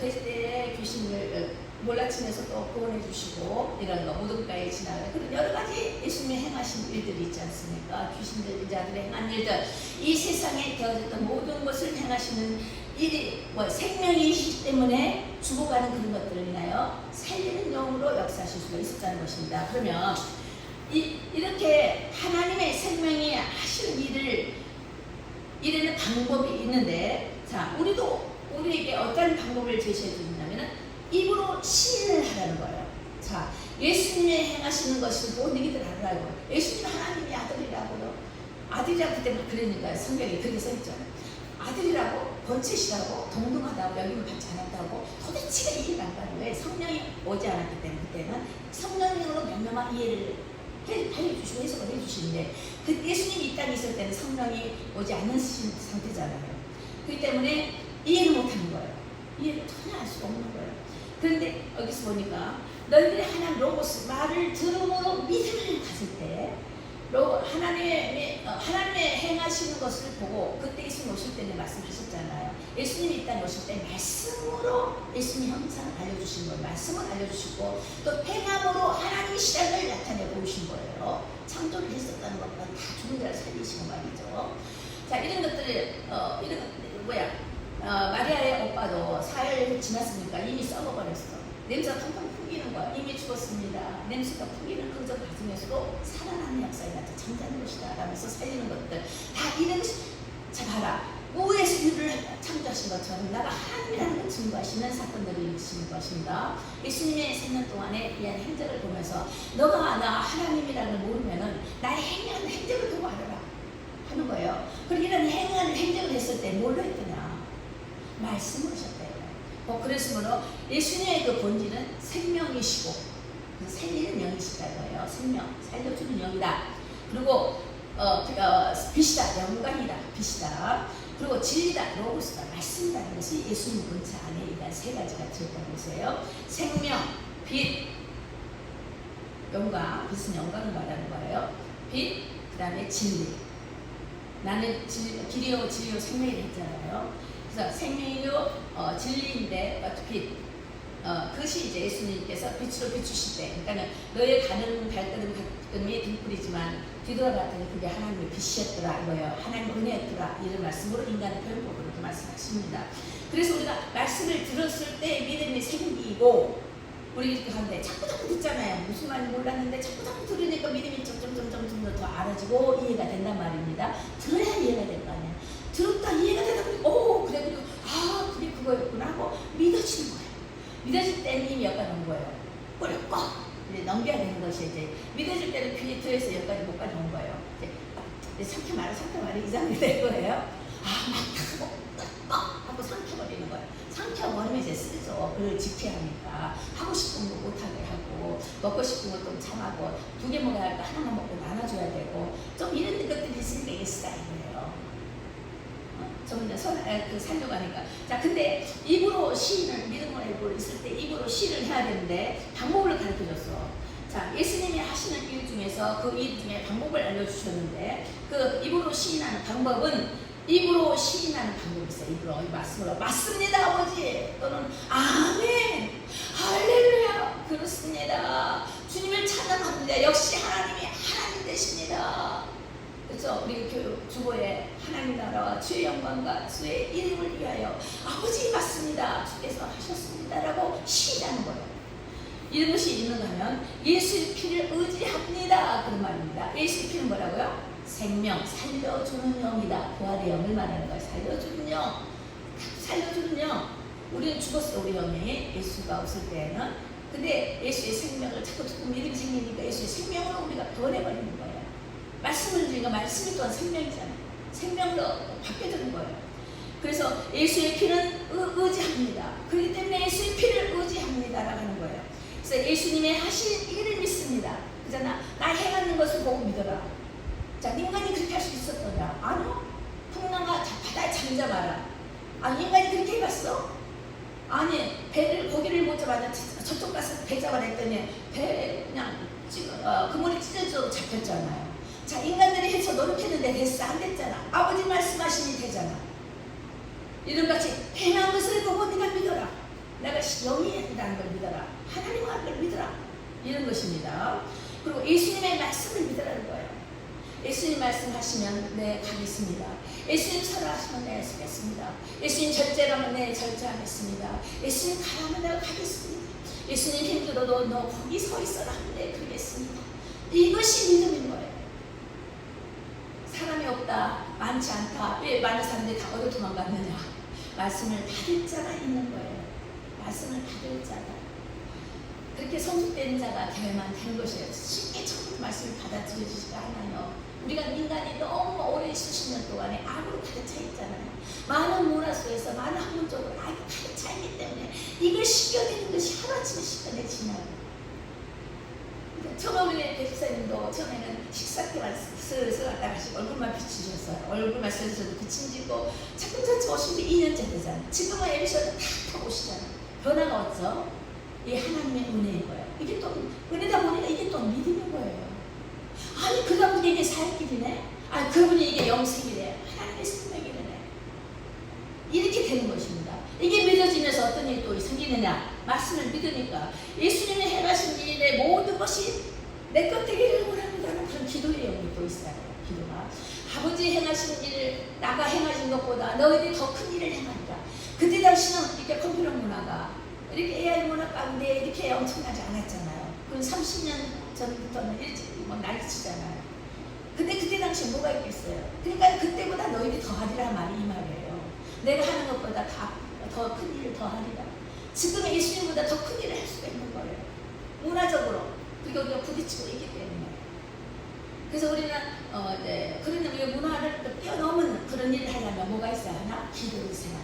대대에 귀신을 몰라치면서 또 구원해 주시고 이런 거 무덤가에 지나가는 그런 여러 가지 예수님이 행하신 일들이 있지 않습니까? 귀신 들린 자들의 행한 일들 이 세상에 되어졌던 모든 것을 행하시는 일이 생명이시기 때문에 죽어가는 그런 것들을 인하여 살리는 영으로 역사하실 수가 있었다는 것입니다. 그러면 이렇게 하나님의 생명이 하시는 일을 이르는 방법이 있는데 자 우리에게 어떤 방법을 제시해 주냐면은 입으로 시인을 하라는 거예요. 자 예수님이 행하시는 것을 너희들 알아요. 예수님 하나님이 아들이라고요. 아들이라고 그때 막 그러니까 성경에 그렇게 써있잖아요. 아들이라고 번zet이라고 동등하다고 여김을 받지 않았다고 도대체가 이해가 안 가는 거예요. 성령이 오지 않았기 때문에 그때는 성령으로 명명한 이해를 해주시고 해석을 해주시는데 그 예수님이 이 땅에 있을 때는 성령이 오지 않는 상태잖아요. 그렇기 때문에 이해를 못하는 거예요. 이해를 전혀 할 수가 없는 거예요. 그런데 여기서 보니까 너희들이 하나님 로고스 말을 들음으로 믿음을 가질 때 하나님의 행하시는 것을 보고 그때 예수님 오실 때는 말씀하셨잖아요. 예수님이 이 땅에 오실 때 말씀으로 예수님 형상을 알려주신 거예요. 말씀을 알려주시고 또 행함으로 하나님의 신앙을 나타내 보이신 거예요. 창조를 했었다는 것과 다 죽은 자를 살리시고 말이죠. 자, 이런 것들을 마리아의 오빠도 사흘 지났으니까 이미 썩어버렸어. 냄새가 텅텅 풍기는 거야. 이미 죽었습니다. 냄새가 풍기는 그 과정에서도 살아나는 역사에 나타 잠자는 것이다 라면서 살리는 것들 다 이런 것이. 자, 봐라. 우에서 유를 창조하신 것처럼 나가 하나님이라는 걸 증거하시는 사건들이 있으신 것입니다. 예수님의 3년 동안에 이한 행적을 보면서 너가 나 하나님이라는 걸 모르면은 나의 행하는 행적을 보고 알아라 하는 거예요. 그리고 이런 행하는 행적을 했을 때 뭘로 했더냐? 말씀을 하셨대요. 그랬으므로 예수님의 그 본질은 생명이시고 살리는 영이시다는 거예요. 생명, 살려주는 영이다. 그리고 빛이다, 영광이다, 빛이다. 그리고 진리다, 로고스다, 말씀이라는 것이 예수님 본체 안에 이런 세 가지가 들어있다는 것이에요. 생명, 빛, 영광, 빛은 영광을 말하는 거예요. 빛, 그 다음에 진리. 나는 길이요, 진리요, 생명이라 했잖아요. 그래서 생명이요, 진리인데 빛. 그것이 이제 예수님께서 빛으로 비추실 때, 그러니까 너의 가는 발걸음이 등불이지만 뒤돌아봤더니 그게 하나님의 빛이었더라 이거예요. 하나님의 은혜였더라 이런 말씀으로 인간의 표현법으로 말씀하십니다. 그래서 우리가 말씀을 들었을 때 믿음이 생기고 우리 이렇게 하는데 자꾸 듣잖아요. 무슨 말인지 몰랐는데 자꾸 들으니까 믿음이 점점 더 알아지고 이해가 된단 말입니다. 들어야 이해가 될 거 아니야. 들었다 이해가 되다 보니 그래 그리고 그게 그거였구나 하고 믿어지는 거예요. 믿어질 때는 이미 여기까지 온 거예요. 꿀꺽 이제 넘겨야 되는 것이 이제 믿어질 때는 퀴리트에서 여기까지 못 가져온 거예요. 이제 삼켜말이 이상하게 될 거예요. 막 하고 삼켜버리는 거예요. 삼켜버리면 이제 쓰죠. 그걸 지켜야 하니까 하고 싶은 거 못하게 하고 먹고 싶은 거 좀 참하고 2개 먹어야 할까 하나만 먹고 나눠줘야 되고 좀 이런 것들이 있으니까 이게 스타일이에요. 좀 이제 살려고 하니까. 자, 근데 입으로 시인을, 믿음으로 있을 때 입으로 시인을 해야 되는데 방법을 가르쳐 줬어. 자, 예수님이 하시는 일 중에서 그 일 중에 방법을 알려주셨는데 그 입으로 시인하는 방법은 입으로 시인하는 방법이 있어요. 입으로, 이 말씀으로. 맞습니다, 아버지. 또는 아멘. 할렐루야. 그렇습니다. 주님을 찬양합니다. 역시 하나님이 하나님 되십니다. 그렇죠? 우리 주보에 하나님 나라와 주의 영광과 주의 이름을 위하여 아버지 맞습니다. 주께서 하셨습니다라고 시인하는 거예요. 이런 것이 있는가 하면 예수의 피를 의지합니다. 그런 말입니다. 예수의 피는 뭐라고요? 생명, 살려주는 영이다. 부활의 영을 말하는 거예요. 살려주는 영. 살려주는 영. 우리는 죽었어요. 우리 영이 예수가 없을 때는. 근데 예수의 생명을 자꾸 믿음이 생기니까 예수의 생명으로 우리가 변해버리는 거예요. 말씀을 들으니까 말씀이 또한 생명이잖아요. 생명으로 바뀌어지는 거예요. 그래서 예수의 피는 의지합니다. 그렇기 때문에 예수의 피를 의지합니다라고 하는 거예요. 그래서 예수님의 하신 일을 믿습니다. 그잖아. 나 행하는 것을 보고 믿어라. 자, 인간이 그렇게 할 수 있었더냐? 아니요. 풍랑아 바다에 잠잠하라. 인간이 그렇게 해봤어? 아니, 고기를 못 잡아야 저쪽 가서 배 잡아라 했더니 배 그냥 그물이 찢어져도 잡혔잖아요. 자, 인간들이 해서 노력했는데 됐어? 안 됐잖아. 아버지 말씀하시니 되잖아. 이런 같이 행한 것을 보고 네가 믿어라. 내가 영이라는 걸 믿어라. 하나님과 걸 믿어라. 이런 것입니다. 그리고 예수님의 말씀을 믿으라는 거예요. 예수님 말씀하시면 네 가겠습니다. 예수님 사랑하시면 네 서겠습니다. 예수님 절제라면 네 절제하겠습니다. 예수님 가라면 내가 가겠습니다. 예수님 힘들어도 너 거기 서 있어라 하면 네 그러겠습니다. 이것이 믿음인 거예요. 사람이 없다, 많지 않다. 왜 많은 사람들이 다 어디로 도망갔느냐? 말씀을 받을 자가 있는 거예요. 말씀을 받을 자가. 그렇게 성숙된 자가 되어야만 되는 것이에요. 쉽게 처음 말씀을 받아들여지지가 않아요. 우리가 인간이 너무 오래 수십 년 동안에 악으로 가득 차 있잖아요. 많은 문화 속에서 많은 학문적으로 아주 가득 차있기 때문에 이걸 씻겨내는 것이 하루아침에 씻겨내지만 처음에 우리 백사님도 처음에는 식사 때만 슬슬 왔다 가시고 얼굴만 비추셨어요. 얼굴만 슬슬 비친 지고 차츰차츰 오신 게 2년째 되잖아요. 지금은 에피소드 다 오시잖아요. 변화가 없죠? 이게 하나님의 은혜인 거예요. 이게 또 은혜다 보니까 이게 또 믿음인 거예요. 아니 그다음부터 이게 살길이네? 아니 그분이 이게 영생이래. 하나님의 생명이네. 이렇게 되는 것입니다. 이게 믿어지면서 어떤 일이 또 생기느냐? 말씀을 믿으니까 예수님이 행하신 일의 모든 것이 내 것 되기를 원합니다는 그런 기도의 영이 또 있어요. 기도가 아버지 행하신 일을 나가 행하신 것보다 너희들이 더 큰 일을 행한다. 그때 당시는 이렇게 컴퓨터 문화가 이렇게 AI 문화 가운데 이렇게 엄청나지 않았잖아요. 그건 30년 전부터는 일찍 난리치잖아요. 근데 그때 당시 뭐가 있겠어요? 그러니까 그때보다 너희들이 더 하리라 말이 이 말이에요. 내가 하는 것보다 더 큰 일을 더 하리라. 지금의 예수님보다 더 큰 일을 할 수가 있는 거예요. 문화적으로 그게 우리가 부딪히고 있기 때문에. 그래서 우리는 그런 우리가 문화를 또 뛰어넘은 그런 일을 하려면 뭐가 있어야 하나? 기도의 생활.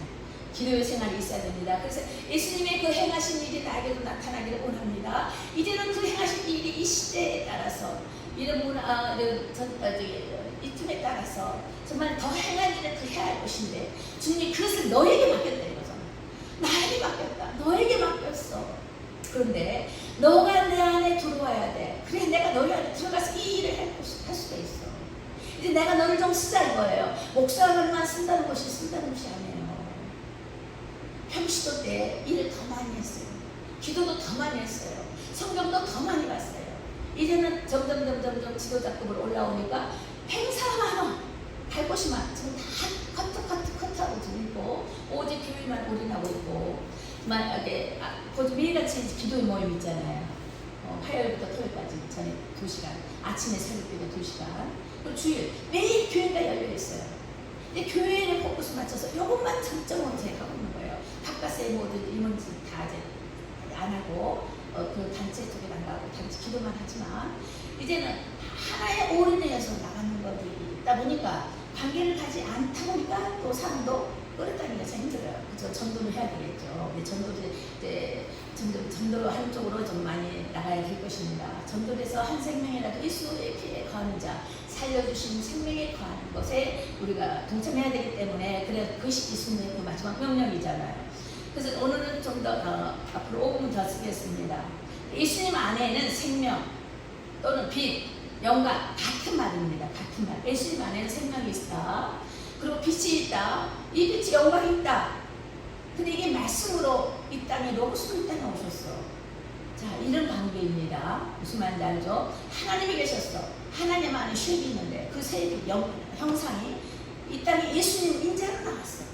기도의 생활이 있어야 됩니다. 그래서 예수님의 그 행하신 일이 나에게도 나타나기를 원합니다. 이제는 그 행하신 일이 이 시대에 따라서 이런 문화, 이 틈에 따라서 정말 더 행한 일을 그 해야 할 것인데 주님이 그것을 너에게 맡겼다 이거죠. 나에게 맡겼다. 너에게 맡겼어. 그런데 너가 내 안에 들어와야 돼. 그래 내가 너희 안에 들어가서 이 일을 할 수가 있어. 이제 내가 너를 좀 쓰자 이거예요. 목사들만 쓴다는 것이 아니에요. 평시도 때 일을 더 많이 했어요. 기도도 더 많이 했어요. 성경도 더 많이 봤어요. 이제는 점점 지도자급으로 올라오니까 행사만 갈 곳이 많아. 지금 다 커트하고 지금 있고 오직 교회만 올인하고 있고 만약에 매일같이 기도의 모임 있잖아요. 화요일부터 토요일까지 전에 2시간, 아침에 새벽기도 2시간, 그리고 주일 매일 교회가 열려있어요. 근데 교회에 포커스 맞춰서 이것만 점점으로 제가 하고 있는 거예요. 바깥에 모든 임원진 다 이제 안 하고 그 단체 쪽에 안 가고 단체 기도만 하지만 이제는 하나의 올인해서 나가는 것들이 있다 보니까 관계를 가지 않다 보니까 또 사람도 끌어다니는 게 참 힘들어요. 그죠? 전도를 해야 되겠죠. 근데 전도를 이제 전도로 한쪽으로 좀 많이 나가야 될 것입니다. 전도에서 한 생명이라도 예수의 피에 거하는 자, 살려주신 생명에 거하는 것에 우리가 동참해야 되기 때문에 그래 그것이 예수님의 그 마지막 명령이잖아요. 그래서 오늘은 좀 더 앞으로 5분 더 쓰겠습니다. 예수님 안에는 생명 또는 빛, 영광 같은 말입니다. 같은 말. 예수님 안에는 생명이 있다. 그리고 빛이 있다. 이 빛이 영광이 있다. 근데 이게 말씀으로 이 땅에 로고스로 이 땅에 오셨어. 자, 이런 관계입니다. 무슨 말인지 알죠? 하나님이 계셨어. 하나님 안에 쉐입이 있는데 그 세 형상이 이 땅에 예수님 인자로 나왔어.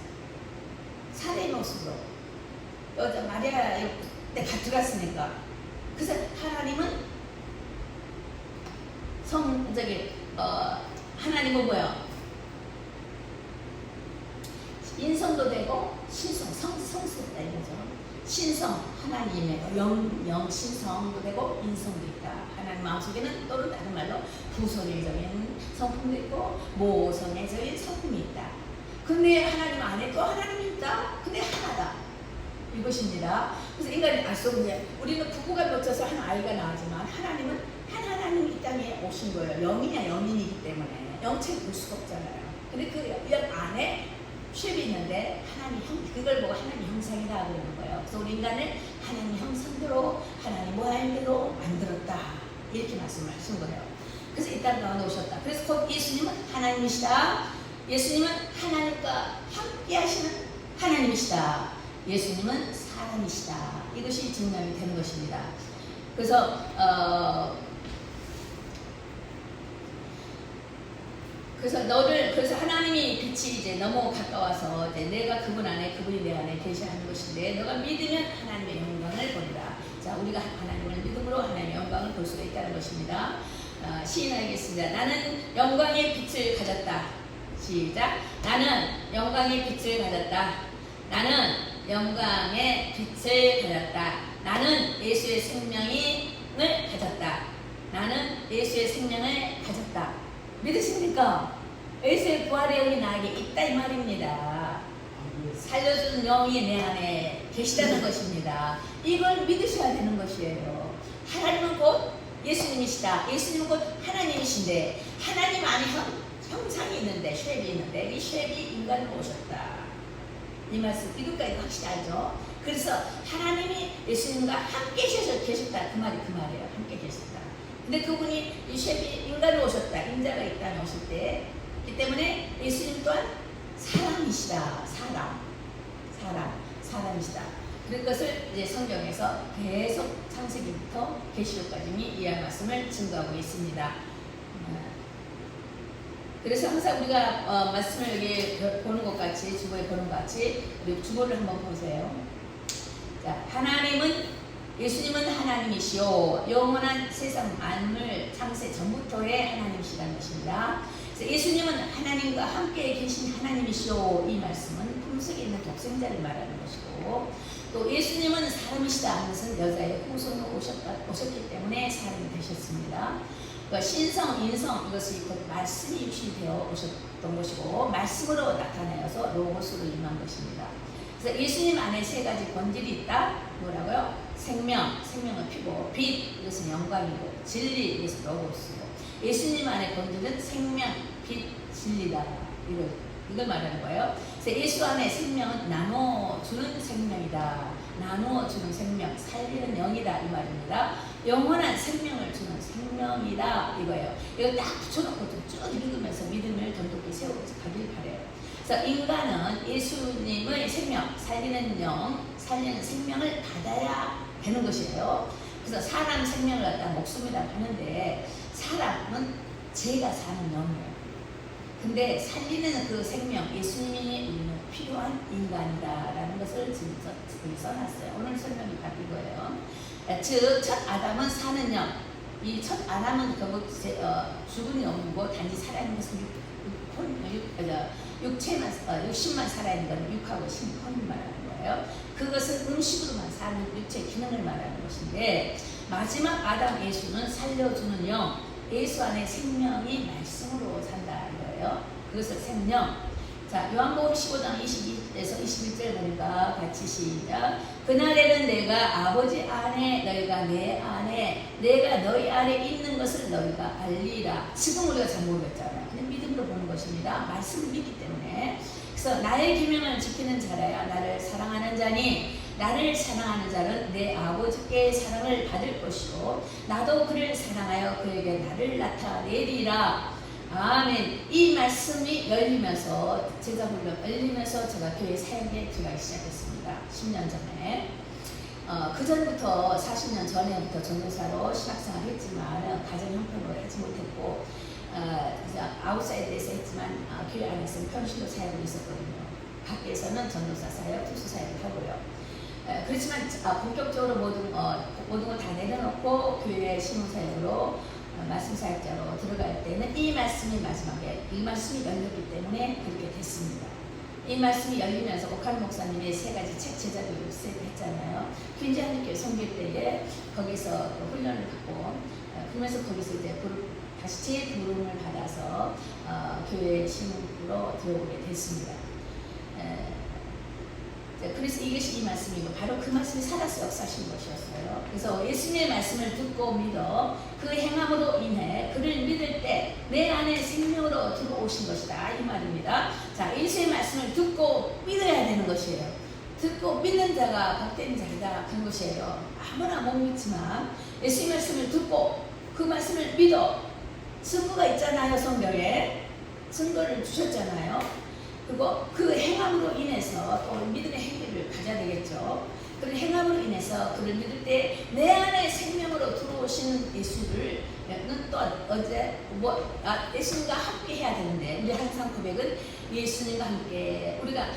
사례의 모습으로. 여자 마리아에 들어갔으니까. 그래서 하나님은 하나님은 뭐야? 인성도 되고 성스럽다 이거죠. 신성 하나님의 신성도 되고 인성도 있다. 하나님 마음속에는 또는 다른 말로 부성애적인 성품도 있고 모성애적인 성품이 있다. 근데 하나님 안에 또 하나님이 있다. 근데 하나다. 이것입니다. 그래서 인간이 알 수 없는 우리는 부부가 맺혀서 한 아이가 나오지만 하나님은 한 하나님이 이 땅에 오신 거예요. 영이냐 영인이기 때문에 영체를 볼 수가 없잖아요. 근데 그 영 안에 쉐입이 있는데 하나님 그걸 보고 하나님 형상이다 그러는 거예요. 그래서 우리 인간을 하나님 형상대로 하나님 모양대로 만들었다 이렇게 말씀을 하신 거예요. 그래서 이 땅 가운데 오셨다. 그래서 곧 예수님은 하나님이시다. 예수님은 하나님과 함께 하시는 하나님이시다. 예수님은 사람이시다. 이것이 증명이 되는 것입니다. 그래서 그래서 하나님이 빛이 이제 너무 가까워서 이제 내가 그분 안에 그분이 내 안에 계시하는 것인데 너가 믿으면 하나님의 영광을 보리라. 자, 우리가 하나님을 믿음으로 하나님의 영광을 볼 수가 있다는 것입니다. 시인하겠습니다. 나는 영광의 빛을 가졌다. 시작. 나는 영광의 빛을 가졌다. 나는 영광의 빛을 가졌다. 나는 예수의 생명을 가졌다. 나는 예수의 생명을 가졌다. 믿으십니까? 예수의 부활의 영이 나에게 있다 이 말입니다. 살려주는 영이 내 안에 계시다는 것입니다. 이걸 믿으셔야 되는 것이에요. 하나님은 곧 예수님이시다. 예수님은 곧 하나님이신데 하나님 안에 형상이 있는데 쉐입이 있는데 이 쉐입이 인간으로 오셨다. 이 말씀 이것까지 확실히 알죠? 그래서 하나님이 예수님과 함께 계셨다. 그 말이에요. 함께 계셨다. 근데 그분이 이 쉐입이 인간으로 오셨다. 인자가 이 땅에 오실 때 이 때문에 예수님 또한 사람이시다. 사람이시다. 그런 것을 이제 성경에서 계속 창세기부터 계시록까지 이해한 말씀을 증거하고 있습니다. 그래서 항상 우리가 말씀을 여기 보는 것 같이 주보에 보는 것 같이 우리 주보를 한번 보세요. 자, 예수님은 하나님이시오. 영원한 세상 만물 창세 전부터의 하나님이시라는 것입니다. 그래서 예수님은 하나님과 함께 계신 하나님이시오. 이 말씀은 품속에 있는 독생자를 말하는 것이고 또 예수님은 사람이시다 하는 것은 여자의 후손으로 오셨기 때문에 사람이 되셨습니다. 그러니까 신성, 인성 이것이 곧 말씀이 육신이 되어 오셨던 것이고 말씀으로 나타내어서 로고스로 임한 것입니다. 그래서 예수님 안에 세 가지 본질이 있다. 뭐라고요? 생명은 피고, 빛 이것은 영광이고, 진리 이것은 로고스고. 예수님 안에 본질은 생명, 빛, 진리다. 이걸 말하는 거예요. 그래서 예수 안에 생명은 나눠주는 생명이다. 나누어주는 생명, 살리는 영이다. 이 말입니다. 영원한 생명을 주는 생명이다. 이거예요. 이거 딱 붙여놓고 좀 쭉 읽으면서 믿음을 돈독히 세워가길 바래요. 그래서 인간은 예수님의 생명, 살리는 영, 살리는 생명을 받아야 되는 것이에요. 그래서 사람 생명을 갖다 목숨이라고 하는데 사람은 죄가 사는 영이에요. 근데 살리는 그 생명, 예수님이 우리는 필요한 인간이다라는 것을 지금 써놨어요. 오늘 설명이 바뀐 거예요. 즉, 첫 아담은 사는 영. 이 첫 아담은 결국 죽은 영이고 단지 살아있는 것은 육신만 살아있는 건 육하고 신혼을 말하는 거예요. 그것은 음식으로만 사는 육체 기능을 말하는 것인데 마지막 아담 예수는 살려주는 영, 예수 안에 생명이 말씀으로 산다는 거예요. 그것을 생명. 자, 요한복음 15장 22에서 21절 보니까 같이 시작. 그날에는 내가 아버지 안에 너희가 내 안에 내가 너희 안에 있는 것을 너희가 알리라. 지금 우리가 잘 모르겠잖아요. 그냥 믿음으로 보는 것입니다. 말씀을 믿기 때문에. 그래서 나의 계명을 지키는 자라야 나를 사랑하는 자니 나를 사랑하는 자는 내 아버지께 사랑을 받을 것이요 나도 그를 사랑하여 그에게 나를 나타내리라. 아멘. 이 말씀이 열리면서 제자훈련 열리면서 제가 교회 사역에 들어가기 시작했습니다. 10년 전에. 그 전부터 40년 전에부터 전도사로 신학생활 했지만 가정 형편으로 하지 못했고 아웃사이드에서 했지만 교회 안에서는 평신도 사역을 있었거든요. 밖에서는 전도사 사역, 특수 사역을 하고요. 그렇지만 본격적으로 모든 걸 다 내려놓고 교회 신앙사역으로 말씀 사역자로 들어갈 때는 이 말씀이 마지막에 이 말씀이 열렸기 때문에 그렇게 됐습니다. 이 말씀이 열리면서 오칸 목사님의 세 가지 책 제자도를 했잖아요. 퀸즈한교회 섬길 때에 거기서 훈련을 받고 그러면서 거기서 이제 다시 재부름을 받아서 교회 신부로 들어오게 됐습니다. 그래서 이것이 이 말씀이고 바로 그 말씀이 살아서 역사하신 것이었어요. 그래서 예수님의 말씀을 듣고 믿어 그 행함으로 인해 그를 믿을 때 내 안에 생명으로 들어오신 것이다. 이 말입니다. 자, 예수의 말씀을 듣고 믿어야 되는 것이에요. 듣고 믿는 자가 복된 자이다. 그런 것이에요. 아무나 못 믿지만 예수의 말씀을 듣고 그 말씀을 믿어 증거가 있잖아요. 성경에 증거를 주셨잖아요. 그리고 그 행함으로 인해서 또 믿음의 행위를 가져야 되겠죠. 그 행함으로 인해서 그를 믿을 때 내 안에 생명으로 들어오시는 예수를 또 예수님과 함께 해야 되는데 우리 항상 고백은 예수님과 함께 우리가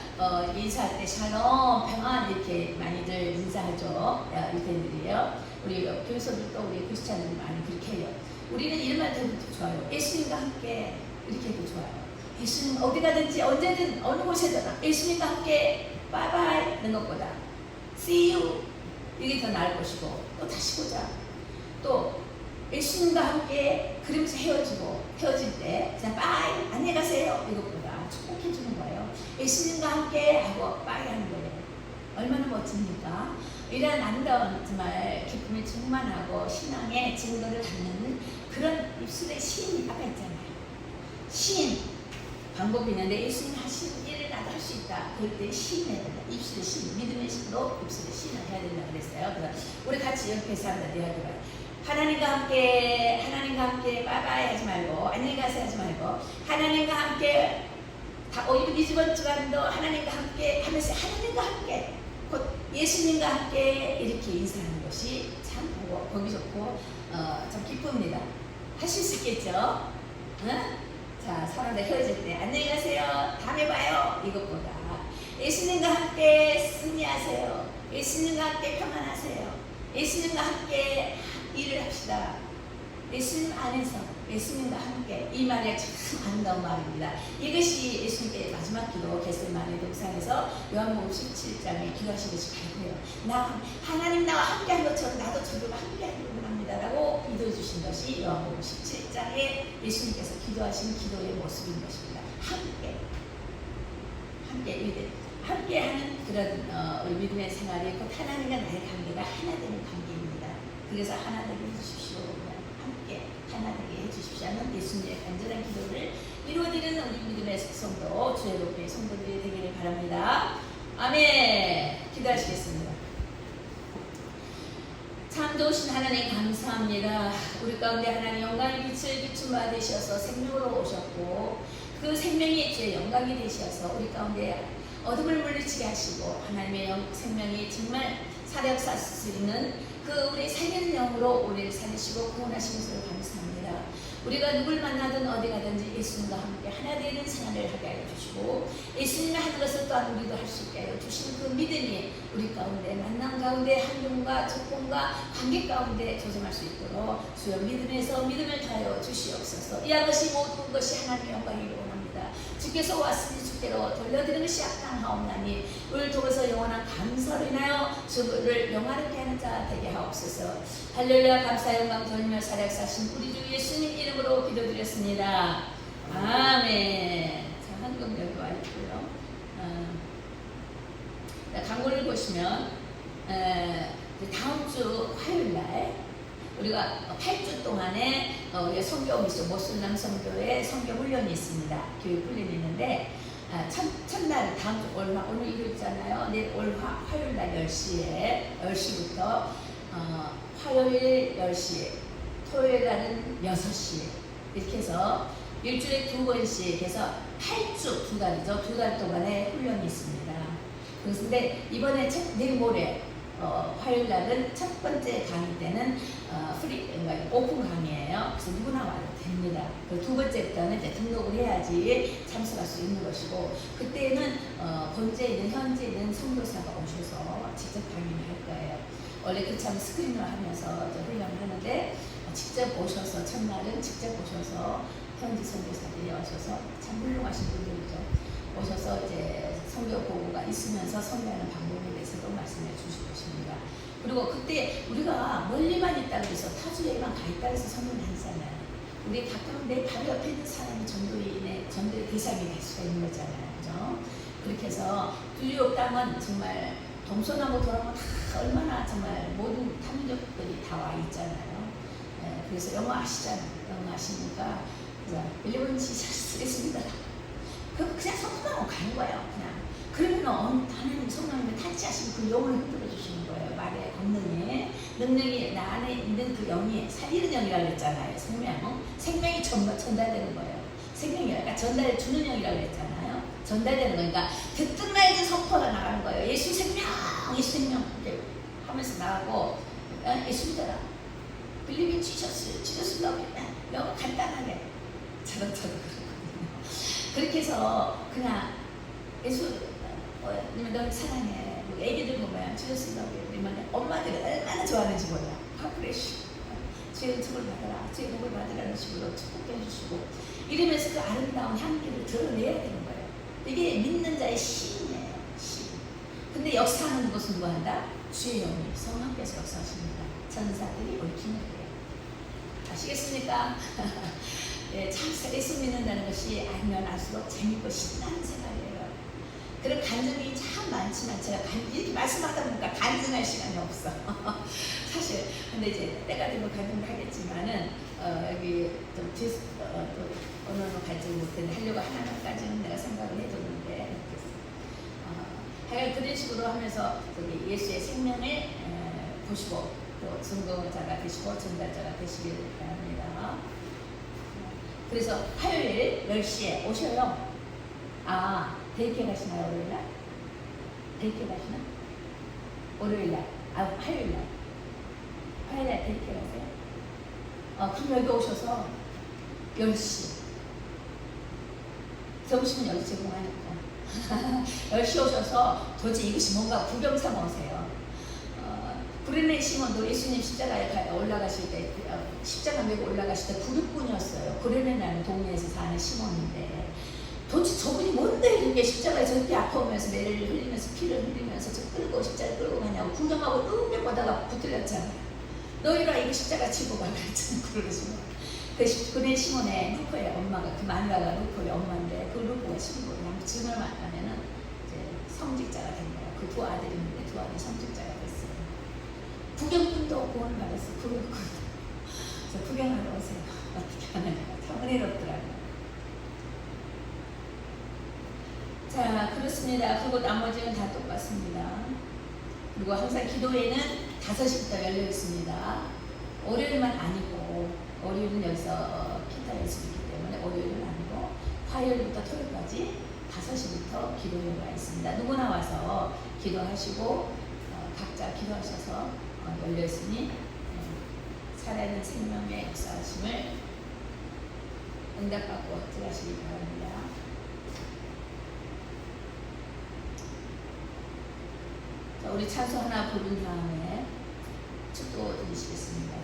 인사할 때 샬롬 평안 이렇게 많이들 인사하죠. 유대인들이에요. 우리 교회에서도 우리 크리스찬들이 많이 그렇게 해요. 우리는 이름만 해도 좋아요. 예수님과 함께 이렇게 해도 좋아요. 예수님 어디 가든지 언제든 어느 곳에든 예수님과 함께 바이바이 하는 것보다 see you 이게 더 나을 것이고 또 다시 보자. 또 예수님과 함께 그러면서 헤어질 때 그냥 바이 안녕히 가세요 이것보다 축복해 주는 거예요. 예수님과 함께 하고 빠이하는 거예요. 얼마나 멋집니까? 이런 아름다운 정말 기쁨이 충만하고 신앙의 증거를 갖는 그런 입술의 시인이 아까 있잖아요. 시인 방법이 있는데 예수님 하신 일을 나도 할 수 있다. 그럴 때 시인해야 된다. 입술의 시인, 믿음의 시인도 입술의 시인을 해야 된다 그랬어요. 그래서 우리 같이 옆에서 한번 이야기해봐요. 하나님과 함께 빠바이 하지 말고 안녕히 가세요 하지 말고 하나님과 함께 다 오히려 이번 주간도 하나님과 함께 하면서 하나님과 함께 곧 예수님과 함께 이렇게 인사하는 것이 참 보기 좋고 참 기쁩니다. 하실 수 있겠죠? 응? 자, 사람들 헤어질 때 안녕히 가세요. 다음에 봐요. 이것보다 예수님과 함께 승리하세요. 예수님과 함께 평안하세요. 예수님과 함께 일을 합시다. 예수님 안에서 예수님과 함께 이 말이 참 아름다운 말입니다. 이것이 예수님의 마지막 기도 겟세마네 동산에서 요한복음 17장에 기도하시듯이 발표해요. 하나님 나와 함께한 것처럼 나도 저들과 함께하기를 원합니다 라고 기도해 주신 것이 요한복음 17장에 예수님께서 기도하신 기도의 모습인 것입니다. 함께하는 그런 우리 믿음의 생활이 곧 하나님과 나의 관계가 하나 되는 관계입니다. 그래서 하나 되게 해주십시오. 함께 하나 되게 해주십시오 하는 예수님의 간절한 기도를 이루어드리는 우리 믿음의 성도 주의 높이 성도들이 되기를 바랍니다. 아멘. 기도하시겠습니다. 참 좋으신 하나님 감사합니다. 우리 가운데 하나님 영광의 빛을 비춘 바 되셔서 생명으로 오셨고 그 생명이 주의 영광이 되셔서 우리 가운데 어둠을 물리치게 하시고 하나님의 생명이 정말 살아역사할 수 있는 그 우리 살리는 영으로 우리를 살리시고 구원하신 것을 감사합니다. 우리가 누굴 만나든 어디 가든지 예수님과 함께 하나 되는 생활을 하게 하여 주시고 예수님이 하는 것을 또한 우리도 할 수 있게 하여 주시는 그 믿음이 우리 가운데 만남 가운데 한동과 접근과 관계 가운데 조성할 수 있도록 주여 믿음에서 믿음을 다하여 주시옵소서. 이와 것이 모든 것이 하나님의 영광이기를 원합니다. 주께서 왔으니 주께로 돌려드리는 것이 악당하옵나니 우리를 통해서 영원한 감사로 인하여 주를 영화롭게 하는 자 되게 하옵소서. 할렐루야. 감사 영광 돌리며 살아역사신 우리 주 예수님 이름으로 기도드렸습니다. 아멘. 자, 한금 여기 와 있고요. 광고를 보시면 다음 주 화요일날 우리가 8주 동안에 우리가 성경 있어 모슬람 성교의 성경 훈련이 있습니다. 교육 훈련이 있는데 첫날 다음 주 오늘 일요일이잖아요. 내일 화요일날 10시부터 화요일 10시, 토요일 날은 6시 이렇게 해서 일주일에 2번씩 해서 8주 2달이죠. 2달 동안의 훈련이 있습니다. 그런데 이번에 내일 모레 화요일 날은 첫 번째 강의 때는 그러니까 오픈 강의예요. 그래서 누구나 와도 됩니다. 두 번째부터는 이제 등록을 해야지 참석할 수 있는 것이고 그때는 본주에 있는 현지에 있는 선교사가 오셔서 직접 강의를 할 거예요. 원래 그참 스크린으로 하면서 훈련을 하는데 직접 오셔서 첫날은 직접 오셔서 현지 선교사들이 오셔서 참 훌륭하신 분들이죠. 오셔서 이제 성경 보고가 있으면서 성경하는 방법에 대해서도 말씀해 주실 것입니다. 그리고 그때 우리가 멀리만 있다고 해서 타주에만 가 있다고 해서 선언을 하잖아요. 우리 가까운 내 바로 옆에 있는 사람이 전도의 대상이 될 수가 있는 거잖아요. 그죠? 그렇게 해서 뉴욕 땅은 정말 동서남북 돌아보면 다 얼마나 정말 모든 탐민족들이 다 와 있잖아요. 그래서 영어 아시잖아요. 영어 아시니까 일본 지시를 쓰겠습니다. 그냥 성공하고 가는 거예요. 그냥. 그러면 하나님 성령님을 탈취하시고 그 영혼을 흔들어 주시는 거예요. 말의 능력이 나 안에 있는 그 영이 살리는 영이라고 했잖아요. 생명이 전달되는 거예요. 생명이 그러니까 전달해 주는 영이라고 했잖아요. 전달되는 거니까 듣든 말든 선포가 나가는 거예요. 예수 생명 이렇게 하면서 나가고 예수 믿어라. Believe in Jesus, Jesus love you. 영어 간단하게 저런 그렇거든요. 그렇게 해서 그냥 예수 너 사랑해. 애기들 보면 Jesus love you. 그러면 엄마들이 얼마나 좋아하는지 몰라. 그래시 주의 축복을 받아라. 주의 복을 받으라는 식으로 축복해 주시고 이러면서 그 아름다운 향기를 드러내야 되는 거예요. 이게 믿는 자의 시이에요. 시. 근데 역사하는 것은 누가 한다? 주의 영이 성령께서 역사하십니다. 전사들이 옳히는 거예요. 아시겠습니까? 참 예수 믿는다는 것이 알면 알수록 재밌고 신나는 생활이에요. 그런 간증이 참 많지만 제가 이렇게 말씀하다 보니까 간증할 시간이 없어. 사실 근데 이제 때가 되면 간증을 하겠지만은 여기 좀 또 어느 간증 못했는데 하려고 하나까지는 내가 생각을 해뒀는데 하여간 그런 식으로 하면서 저기 예수의 생명을 보시고 또 증거자가 되시고 전달자가 되시길 바랍니다. 그래서 화요일 10시에 오셔요. 데이케 가시나요? 월요일날? 데이케 가시나? 월요일날? 화요일날? 화요일날 데이케 가세요? 그럼 여기 오셔서 10시 점심은 여기 제공하니까 10시 오셔서 도대체 이것이 뭔가 구경 삼아 오세요. 구레네 시몬도 예수님 십자가에 올라가실 때 십자가 메고 올라가실 때 그룹군이었어요. 구레네라는 동네에서 사는 시몬인데 도대체 저분이 뭔데 이렇게 십자가에 저렇게 아파오면서 매를 흘리면서 피를 흘리면서 저 끌고 십자가 끌고 가냐고 구경하고 뚱뚱 보다가 붙들렸잖아요. 너희라 이거 십자가 치고 가라 했잖아요. 그러시면 그네 시몬의 루포의 엄마가 그 마누라가 루포의 엄마인데 그 루포가 신부를 한번 증언을 하면은 이제 성직자가 된 거예요. 그 두 아들이 있는데 두 아들이 성직자가 됐어요. 구경꾼도 구원을 받았어요. 구경꾼. 그래서 구경하러 오세요. 어떻게 하느냐. 참 은혜롭더라고요. 자, 그렇습니다. 그리고 나머지는 다 똑같습니다. 그리고 항상 기도회는 5시부터 열려 있습니다. 월요일만 아니고, 월요일은 여기서 피타 연습이기 때문에 월요일은 아니고, 화요일부터 토요일까지 5시부터 기도회가 있습니다. 누구나 와서 기도하시고, 각자 기도하셔서 열려 있으니, 살아있는 생명의 역사하심을 응답받고 들어가시기 바랍니다. 자, 우리 찬송 하나 부른 다음에 축도 드리시겠습니다.